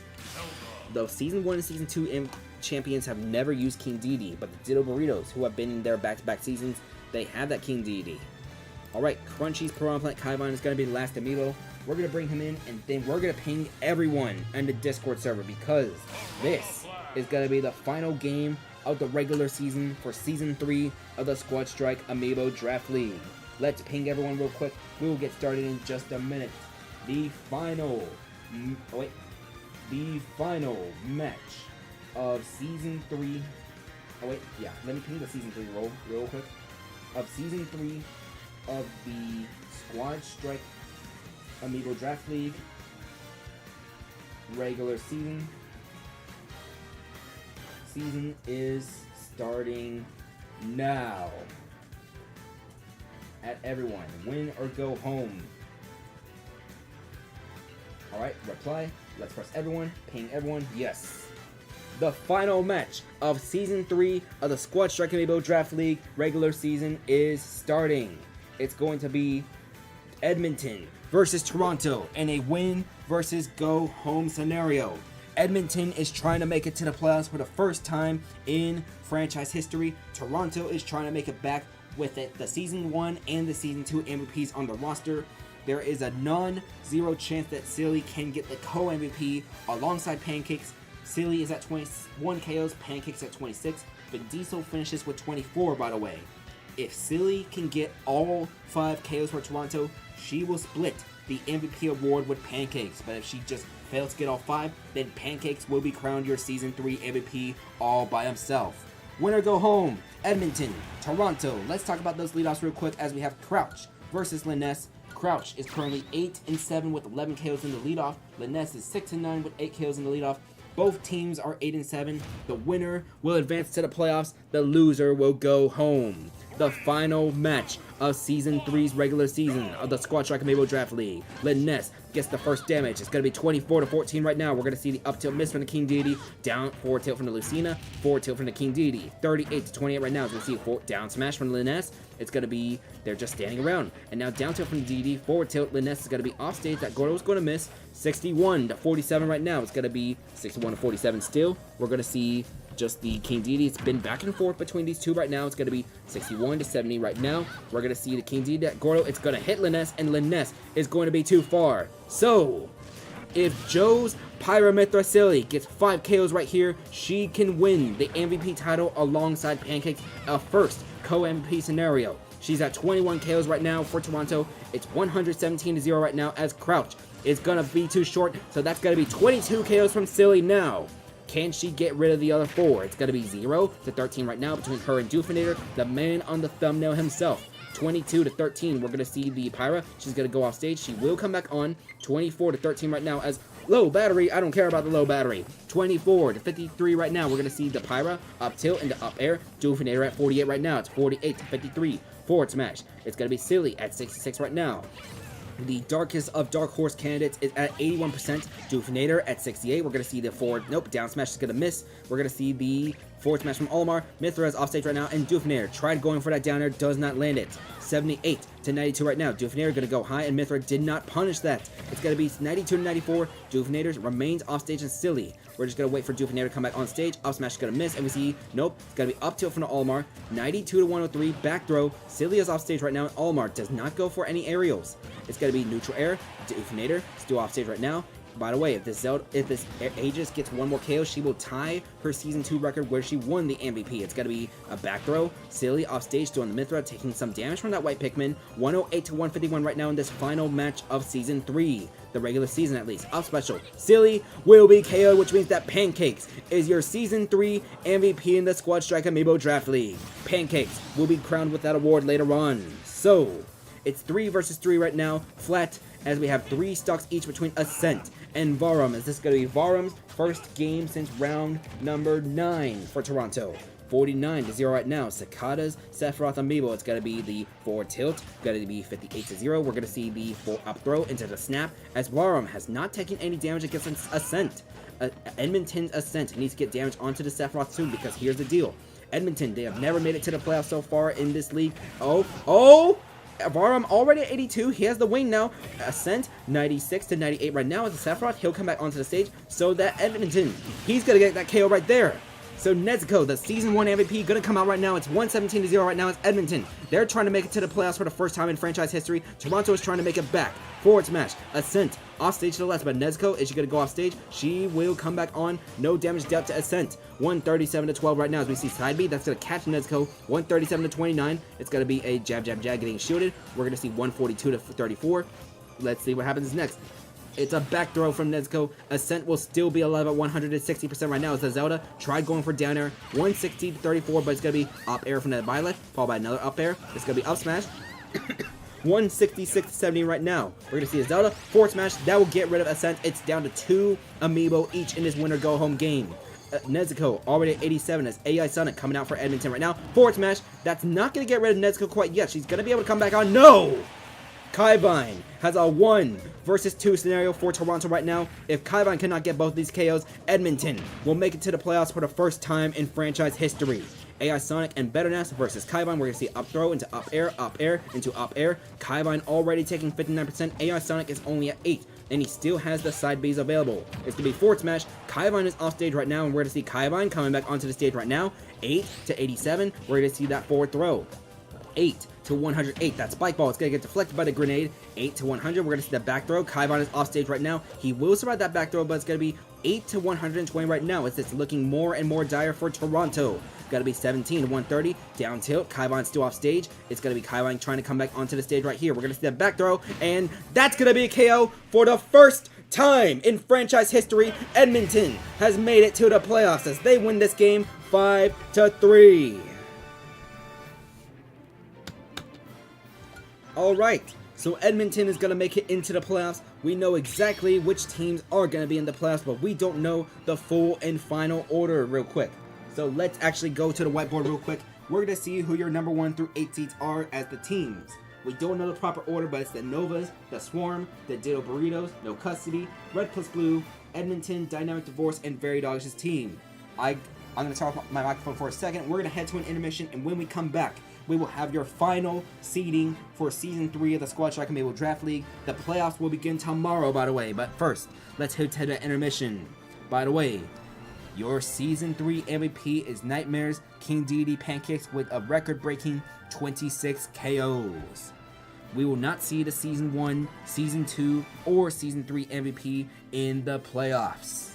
Though Season 1 and Season 2 champions have never used King Deity, but the Ditto Burritos, who have been in their back-to-back seasons, they have that King Deity. Alright, Crunchy's Piranha Plant Kaivon is going to be the last Amiibo. We're going to bring him in, and then we're going to ping everyone on the Discord server, because this is going to be the final game of the regular season for Season 3 of the Squad Strike Amiibo Draft League. Let's ping everyone real quick. We will get started in just a minute. The final match of Season 3. Let me ping the Season 3 roll real quick. Of Season 3 of the Squad Strike Amiibo Draft League regular season. Season is starting now. At everyone, win or go home. Alright, reply. Let's press everyone, ping everyone, yes. The final match of Season 3 of the Squad Strike Amiibo Draft League regular season is starting. It's going to be Edmonton versus Toronto in a win versus go home scenario. Edmonton is trying to make it to the playoffs for the first time in franchise history. Toronto is trying to make it back with the Season 1 and the Season 2 MVPs on the roster. There is a non-zero chance that Silly can get the co-MVP alongside Pancakes. Silly is at 21 KOs, Pancakes at 26, but Diesel finishes with 24, by the way. If Silly can get all 5 KOs for Toronto, she will split the MVP award with Pancakes, but if she just fails to get all 5, then Pancakes will be crowned your Season 3 MVP all by himself. Winner go home, Edmonton, Toronto. Let's talk about those leadoffs real quick, as we have Crouch versus Liness. Crouch is currently 8-7 with 11 KOs in the leadoff. Liness is 6-9 with 8 KOs in the leadoff. Both teams are 8-7. The winner will advance to the playoffs. The loser will go home. The final match of Season 3's regular season of the Squad Strike Amiibo Draft League. Liness gets the first damage. It's going to be 24-14 right now. We're going to see the up tilt miss from the King Deity, down forward tilt from the Lucina, forward tilt from the King Deity. 38-28 right now. We're going to see a down smash from Liness. It's going to be, they're just standing around. And now down tilt from the Deity, forward tilt. Liness is going to be off stage. That Gordo's going to miss. 61-47 right now. It's going to be 61-47 still. We're going to see just the King Deity. It's been back and forth between these two right now. It's going to be 61-70 right now. We're going to see the King Deity at Gordo. It's going to hit Liness, and Liness is going to be too far. So, if Joe's Pyramithra gets 5 KOs right here, she can win the MVP title alongside Pancakes, a first co-MVP scenario. She's at 21 KOs right now for Toronto. It's 117-0 right now, as Crouch is going to be too short. So that's going to be 22 KOs from Silly now. Can she get rid of the other 4? It's going to be 0-13 right now between her and Doofinator, the man on the thumbnail himself. 22-13, we're going to see the Pyra. She's going to go off stage. She will come back on. 24-13 right now, as low battery. I don't care about the low battery. 24-53 right now. We're going to see the Pyra up tilt into up air. Doofinator at 48 right now. It's 48-53. Forward smash. It's going to be Silly at 66 right now. The darkest of Dark Horse candidates is at 81%. Doofinator at 68. We're going to see the forward. Nope, down smash is going to miss. We're going to see the forward smash from Olimar. Mythra is offstage right now, and Doofinator tried going for that down air, does not land it. 78 to 92 right now. Doofinator going to go high, and Mythra did not punish that. It's going to be 92 to 94. Doofinator remains offstage and silly. We're just going to wait for Doofinator to come back on stage. Up smash is going to miss, and we see, nope, it's going to be up tilt from the Olimar. 92 to 103. Back throw. Silly is offstage right now, and Olimar does not go for any aerials. It's going to be neutral air. Doofinator still offstage right now. By the way, if this Aegis gets one more KO, she will tie her Season 2 record where she won the MVP. It's going to be a back throw. Silly off stage, doing the Mythra, taking some damage from that white Pikmin. 108 to 151 right now in this final match of Season 3. The regular season, at least. Up special. Silly will be KO'd, which means that Pancakes is your Season 3 MVP in the Squad Strike Amiibo Draft League. Pancakes will be crowned with that award later on. So, it's 3 versus 3 right now, flat, as we have 3 stocks each between Ascent and Varum. Is this going to be Varum's first game since round number 9 for Toronto? 49 to 0 right now. Cicada's Sephiroth Amiibo. It's going to be the forward tilt. Going to be 58 to 0. We're going to see the full up throw into the snap, as Varum has not taken any damage against Ascent. Edmonton's Ascent needs to get damage onto the Sephiroth soon, because here's the deal. Edmonton, they have never made it to the playoffs so far in this league. Oh! Varum already at 82. He has the wing now. Ascent 96 to 98 right now. As the Sephiroth, he'll come back onto the stage. So that Edmonton, he's gonna get that KO right there. So Nezuko, the Season 1 MVP, gonna come out right now. It's 117 to 0 right now. It's Edmonton. They're trying to make it to the playoffs for the first time in franchise history. Toronto is trying to make it back. Forward smash. Ascent off stage to the left, but Nezuko, is she gonna go off stage? She will come back on. No damage dealt to Ascent. 137 to 12 right now as we see side B. That's gonna catch Nezuko. 137 to 29. It's gonna be a jab getting shielded. We're gonna see 142 to 34. Let's see what happens next. It's a back throw from Nezuko. Ascent will still be alive at 160% right now as the Zelda tried going for down air. 160 to 34, but it's going to be up air from the Violet, followed by another up air. It's going to be up smash. 166 to 70 right now. We're going to see a Zelda forward smash. That will get rid of Ascent. It's down to 2 Amiibo each in this winner go home game. Nezuko already at 87 as AI Sonic coming out for Edmonton right now. Forward smash. That's not going to get rid of Nezuko quite yet. She's going to be able to come back on. No! Kaivine has a 1 versus 2 scenario for Toronto right now. If Kaivine cannot get both these KOs, Edmonton will make it to the playoffs for the first time in franchise history. AI Sonic and Betterness versus Kaivine. We're going to see up throw into up air, into up air. Kaivine already taking 59%. AI Sonic is only at 8, and he still has the side Bs available. It's going to be forward smash. Kaivine is off stage right now, and we're going to see Kaivine coming back onto the stage right now. 8 to 87. We're going to see that forward throw. 8 to 108. That spike ball is going to get deflected by the grenade. 8 to 100. We're going to see that back throw. Kaivine is off stage right now. He will survive that back throw, but it's going to be 8 to 120 right now as it's looking more and more dire for Toronto. Got to be 17 to 130. Down tilt. Kaivine still off stage. It's going to be Kaivine trying to come back onto the stage right here. We're going to see that back throw, and that's going to be a KO for the first time in franchise history. Edmonton has made it to the playoffs as they win this game 5 to 3. Alright, so Edmonton is going to make it into the playoffs. We know exactly which teams are going to be in the playoffs, but we don't know the full and final order real quick. So let's actually go to the whiteboard real quick. We're going to see who your number 1 through 8 seeds are as the teams. We don't know the proper order, but it's the Novas, the Swarm, the Ditto Burritos, No Custody, Red plus Blue, Edmonton, Dynamic Divorce, and Very Dogs' team. I'm going to turn off my microphone for a second. We're going to head to an intermission, and when we come back, we will have your final seeding for Season 3 of the Squad Strike Amiibo Draft League. The playoffs will begin tomorrow, by the way. But first, let's head to the intermission. By the way, your Season 3 MVP is Nightmares King Deity Pancakes with a record-breaking 26 KOs. We will not see the Season 1, Season 2, or Season 3 MVP in the playoffs.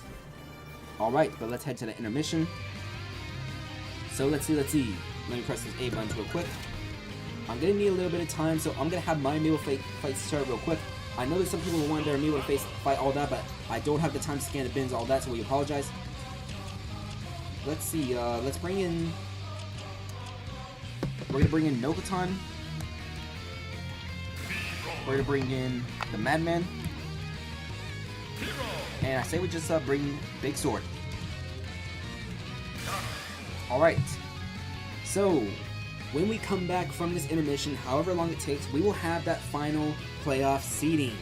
Alright, but let's head to the intermission. So let's see. Let me press this A button real quick. I'm going to need a little bit of time, so I'm going to have my Amiibo fight start real quick. I know there's some people who want their Amiibo to fight all that, but I don't have the time to scan the bins, all that, so we apologize. Let's see, let's bring in... We're going to bring in Nokotan. We're going to bring in the Madman. And I say we just bring Big Sword. Alright. So, When we come back from this intermission, however long it takes, we will have that final playoff seeding.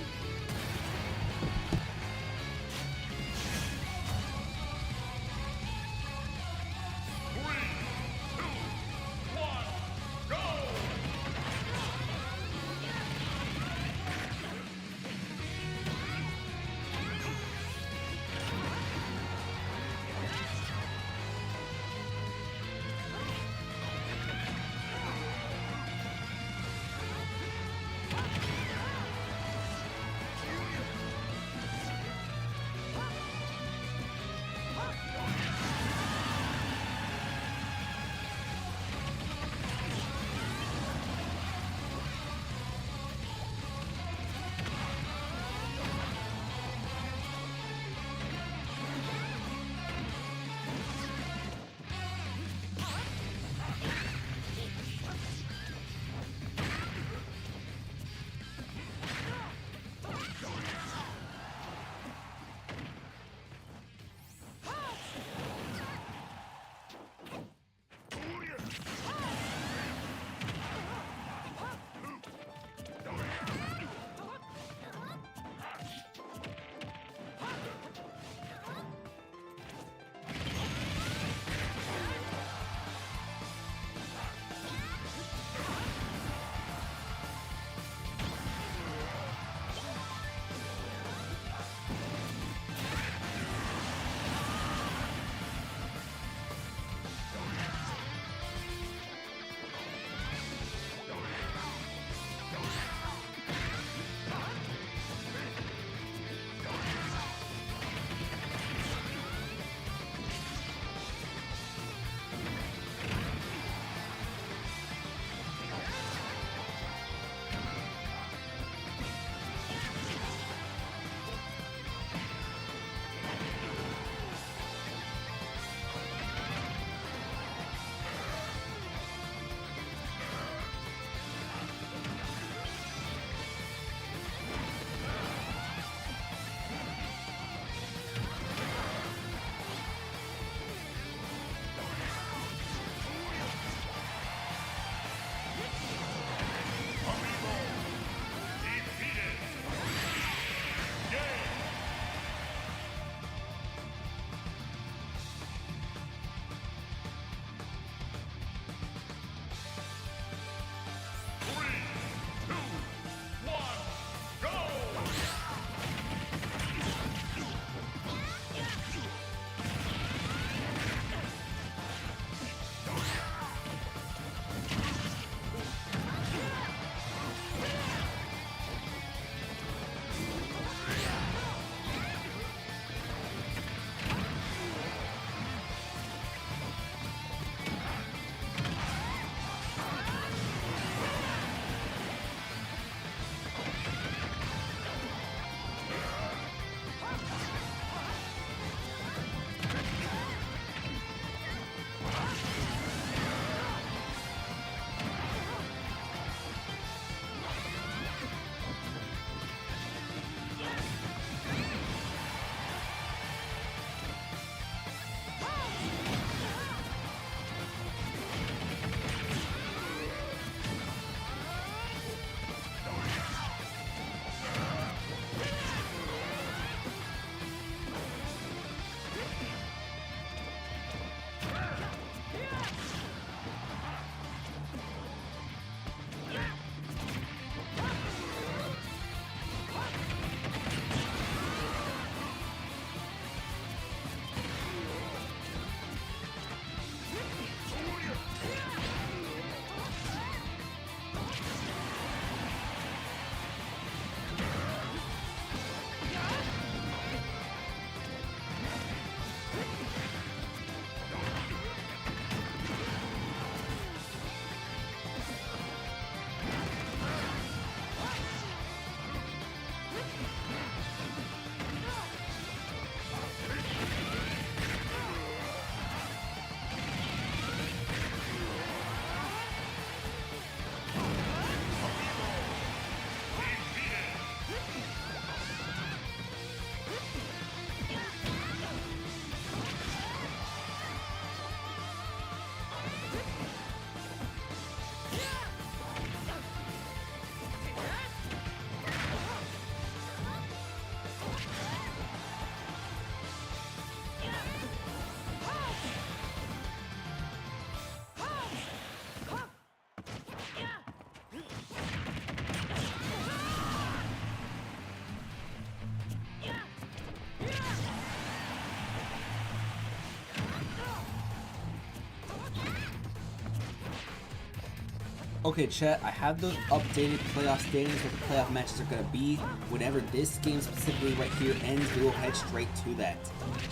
Okay, chat, I have those updated playoff standings, what the playoff matches are going to be. Whenever this game specifically right here ends, we will head straight to that.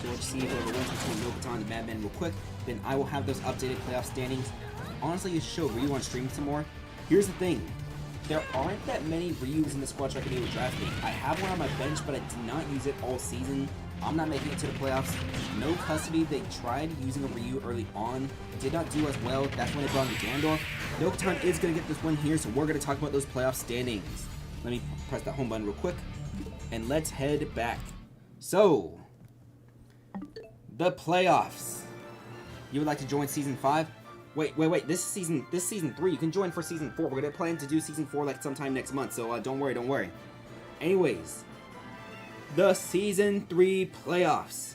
So let's see whoever wins between Nobutan and the Madman real quick. Then I will have those updated playoff standings. Honestly, you show Ryu on stream some more. Here's the thing. There aren't that many Ryus in the squad track Amiibo draft league. I have one on my bench, but I did not use it all season. I'm not making it to the playoffs. No custody. They tried using a Ryu early on. Did not do as well. That's when they brought in Gandalf. Nobutan is going to get this win here, so we're going to talk about those playoff standings. Let me press that home button real quick. And let's head back. So, the playoffs. You would like to join Season 5? Wait. This is Season 3. You can join for Season 4. We're going to plan to do Season 4 like sometime next month, so don't worry. Anyways, the Season 3 playoffs.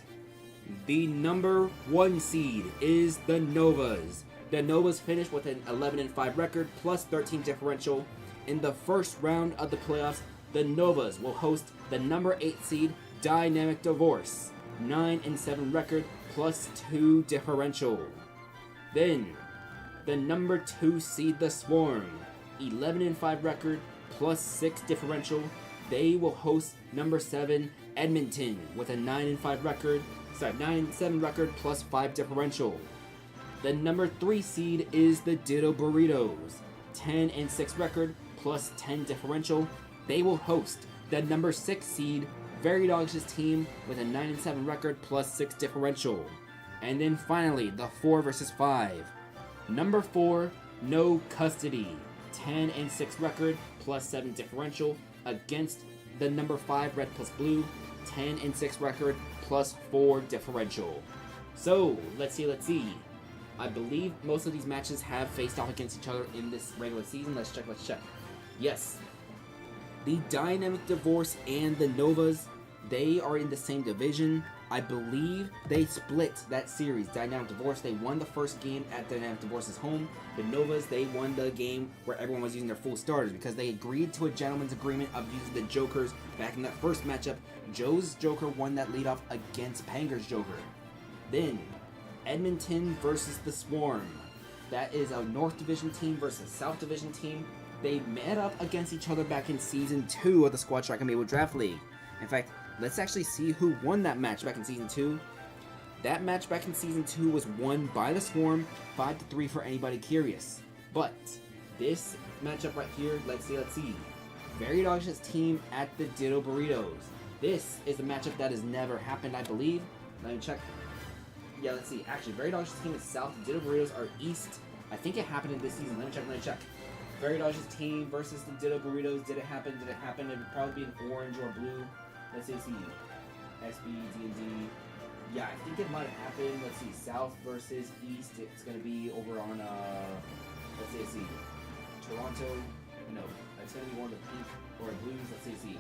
The number 1 seed is the Novas. The Novas finished with an 11-5 record plus 13 differential. In the first round of the playoffs, the Novas will host the number 8 seed Dynamic Divorce, 9-7 record plus 2 differential. Then, the number 2 seed the Swarm, 11-5 record plus 6 differential. They will host number 7 Edmonton with a 9-5 record. 9-7 record plus 5 differential. The number 3 seed is the Ditto Burritos, 10-6 record plus 10 differential. They will host the number 6 seed Very Dog's team with a 9-7 record plus 6 differential. And then finally, the 4 versus 5. Number 4, No Custody, 10-6 record plus 7 differential against the number 5 Red plus Blue, 10-6 record plus 4 differential. So, let's see. I believe most of these matches have faced off against each other in this regular season. Let's check. Yes. The Dynamic Divorce and the Novas, they are in the same division. I believe they split that series. Dynamic Divorce, they won the first game at Dynamic Divorce's home. The Novas, they won the game where everyone was using their full starters because they agreed to a gentleman's agreement of using the Jokers back in that first matchup. Joe's Joker won that leadoff against Panger's Joker. Then, Edmonton versus the Swarm. That is a North Division team versus South Division team. They met up against each other back in Season 2 of the Squad Track Amiibo Draft League. In fact, let's actually see who won that match back in Season 2. That match back in Season 2 was won by the Swarm, 5-3 for anybody curious. But, this matchup right here, let's see. Very Dog's team at the Ditto Burritos. This is a matchup that has never happened, I believe. Let me check. Yeah, let's see. Actually, Very Dog's team is South, the Ditto Burritos are East. I think it happened in this season. Let me check. Very Dog's team versus the Ditto Burritos. Did it happen? It would probably be an orange or blue. Let's see. SB, D&D. Yeah, I think it might have happened. Let's see. South versus East. It's going to be over on, let's see. Toronto. No, it's going to be one of the pink or blues. Let's see.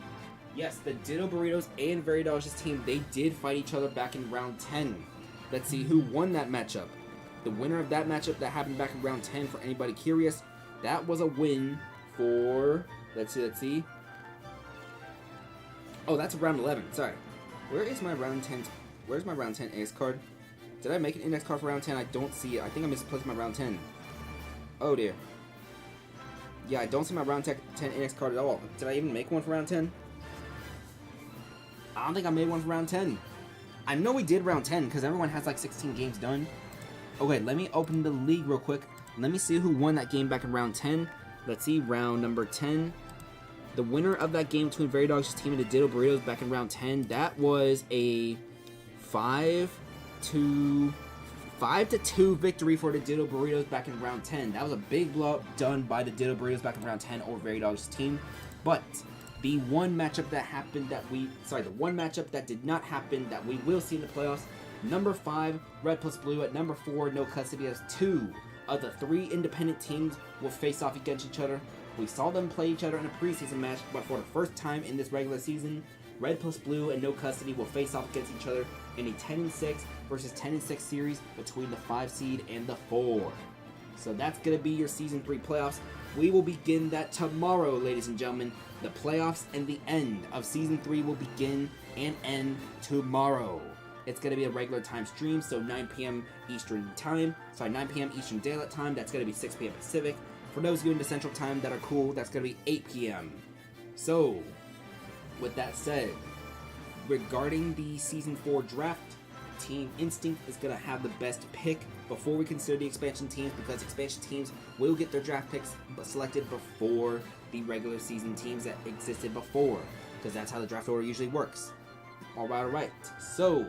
Yes, the Ditto Burritos and Very Dog's team, they did fight each other back in round 10. Let's see who won that matchup. The winner of that matchup that happened back in round 10, for anybody curious, that was a win for, let's see. Oh, that's round 11. Sorry. Where's my round 10 index card? Did I make an index card for round 10? I don't see it. I think I misplaced my round 10. Oh dear. Yeah, I don't see my round 10 index card at all. Did I even make one for round 10? I don't think I made one for round 10. I know we did round 10 because everyone has like 16 games done. Okay, let me open the league real quick. Let me see who won that game back in round 10. Let's see, round number 10. The winner of that game between Very Dog's team and the Ditto Burritos back in round 10, that was a 5-2 victory for the Ditto Burritos back in round 10. That was a big blow done by the Ditto Burritos back in round 10 over Very Dog's team. But the one matchup that did not happen that we will see in the playoffs, number 5, Red plus Blue at number 4, No Custody, as 2 of the 3 independent teams will face off against each other. We saw them play each other in a preseason match, but for the first time in this regular season, Red plus Blue and No Custody will face off against each other in a 10-6 versus 10-6 series between the 5 seed and the 4. So that's going to be your Season 3 playoffs. We will begin that tomorrow, ladies and gentlemen. The playoffs and the end of Season 3 will begin and end tomorrow. It's going to be a regular time stream, so 9 p.m. Eastern Time. 9 p.m. Eastern Daylight Time. That's going to be 6 p.m. Pacific. For those of you in the Central Time that are cool, that's going to be 8 p.m. So, with that said, regarding the Season 4 draft, Team Instinct is going to have the best pick before we consider the expansion teams, because expansion teams will get their draft picks selected before the regular season teams that existed before, because that's how the draft order usually works. Alright. So,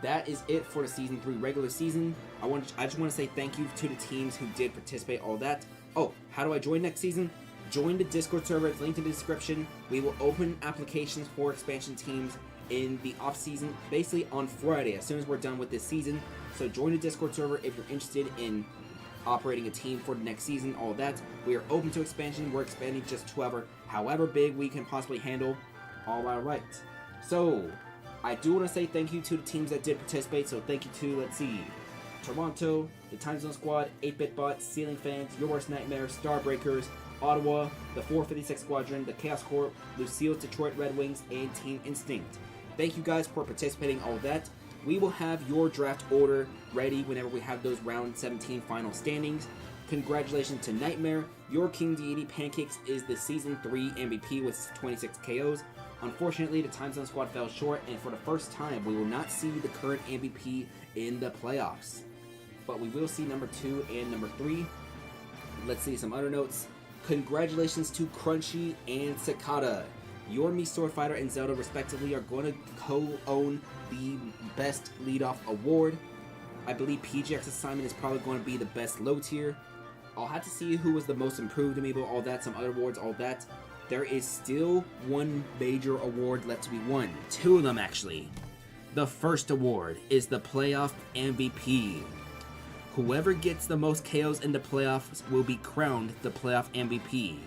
that is it for the Season 3 regular season. I just want to say thank you to the teams who did participate, all that. Oh, how do I join next season? Join the Discord server, it's linked in the description. We will open applications for expansion teams in the off season, basically on Friday, as soon as we're done with this season. So join the Discord server if you're interested in operating a team for the next season, all that. We are open to expansion. We're expanding just to however big we can possibly handle. Alright. So, I do want to say thank you to the teams that did participate. So thank you to, let's see, Toronto, the Time Zone Squad, 8-Bit Bots, Ceiling Fans, Your Worst Nightmare, Starbreakers, Ottawa, the 456 Squadron, the Chaos Corp, Lucille's Detroit Red Wings, and Team Instinct. Thank you guys for participating, all that. We will have your draft order ready whenever we have those round 17 final standings. Congratulations to Nightmare. Your King Deity Pancakes is the Season 3 MVP with 26 KOs. Unfortunately, the Time Zone Squad fell short, and for the first time, we will not see the current MVP in the playoffs. But we will see number 2 and number 3. Let's see some other notes. Congratulations to Crunchy and Cicada. Your Me Sword Fighter and Zelda, respectively, are going to co-own the Best Leadoff Award. I believe PGX Assignment is probably going to be the best low tier. I'll have to see who was the most improved amiibo, all that, some other awards, all that. There is still one major award left to be won. 2 of them, actually. The first award is the Playoff MVP. Whoever gets the most KOs in the playoffs will be crowned the Playoff MVP.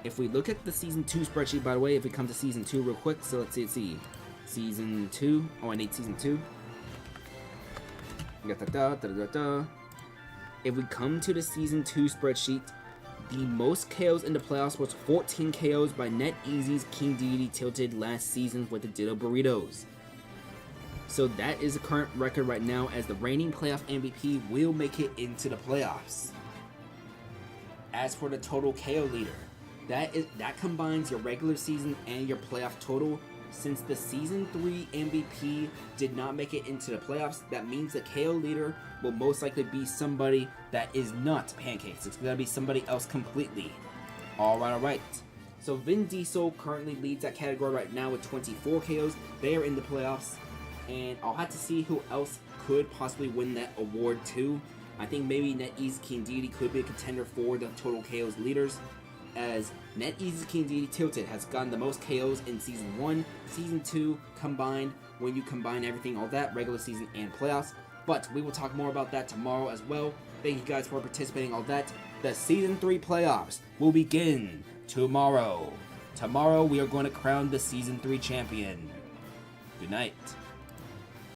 If we look at the Season 2 spreadsheet, by the way, if we come to Season 2 real quick, so let's see. Season 2. Oh, I need Season 2. If we come to the Season 2 spreadsheet, the most KOs in the playoffs was 14 KOs by NetEasy's King Deity Tilted last season with the Ditto Burritos. So that is the current record right now, as the reigning playoff MVP will make it into the playoffs. As for the total KO leader, that combines your regular season and your playoff total. Since the Season 3 MVP did not make it into the playoffs, that means the KO leader will most likely be somebody that is not Pancakes. It's going to be somebody else completely. Alright. So Vin Diesel currently leads that category right now with 24 KOs. They are in the playoffs. And I'll have to see who else could possibly win that award too. I think maybe NetEasy's King Deity could be a contender for the total KOs leaders, as NetEasy's King Deity Tilted has gotten the most KOs in Season 1, Season 2 combined, when you combine everything, all that, regular season and playoffs. But we will talk more about that tomorrow as well. Thank you guys for participating, all that. The Season 3 playoffs will begin tomorrow. Tomorrow we are going to crown the Season 3 champion. Good night.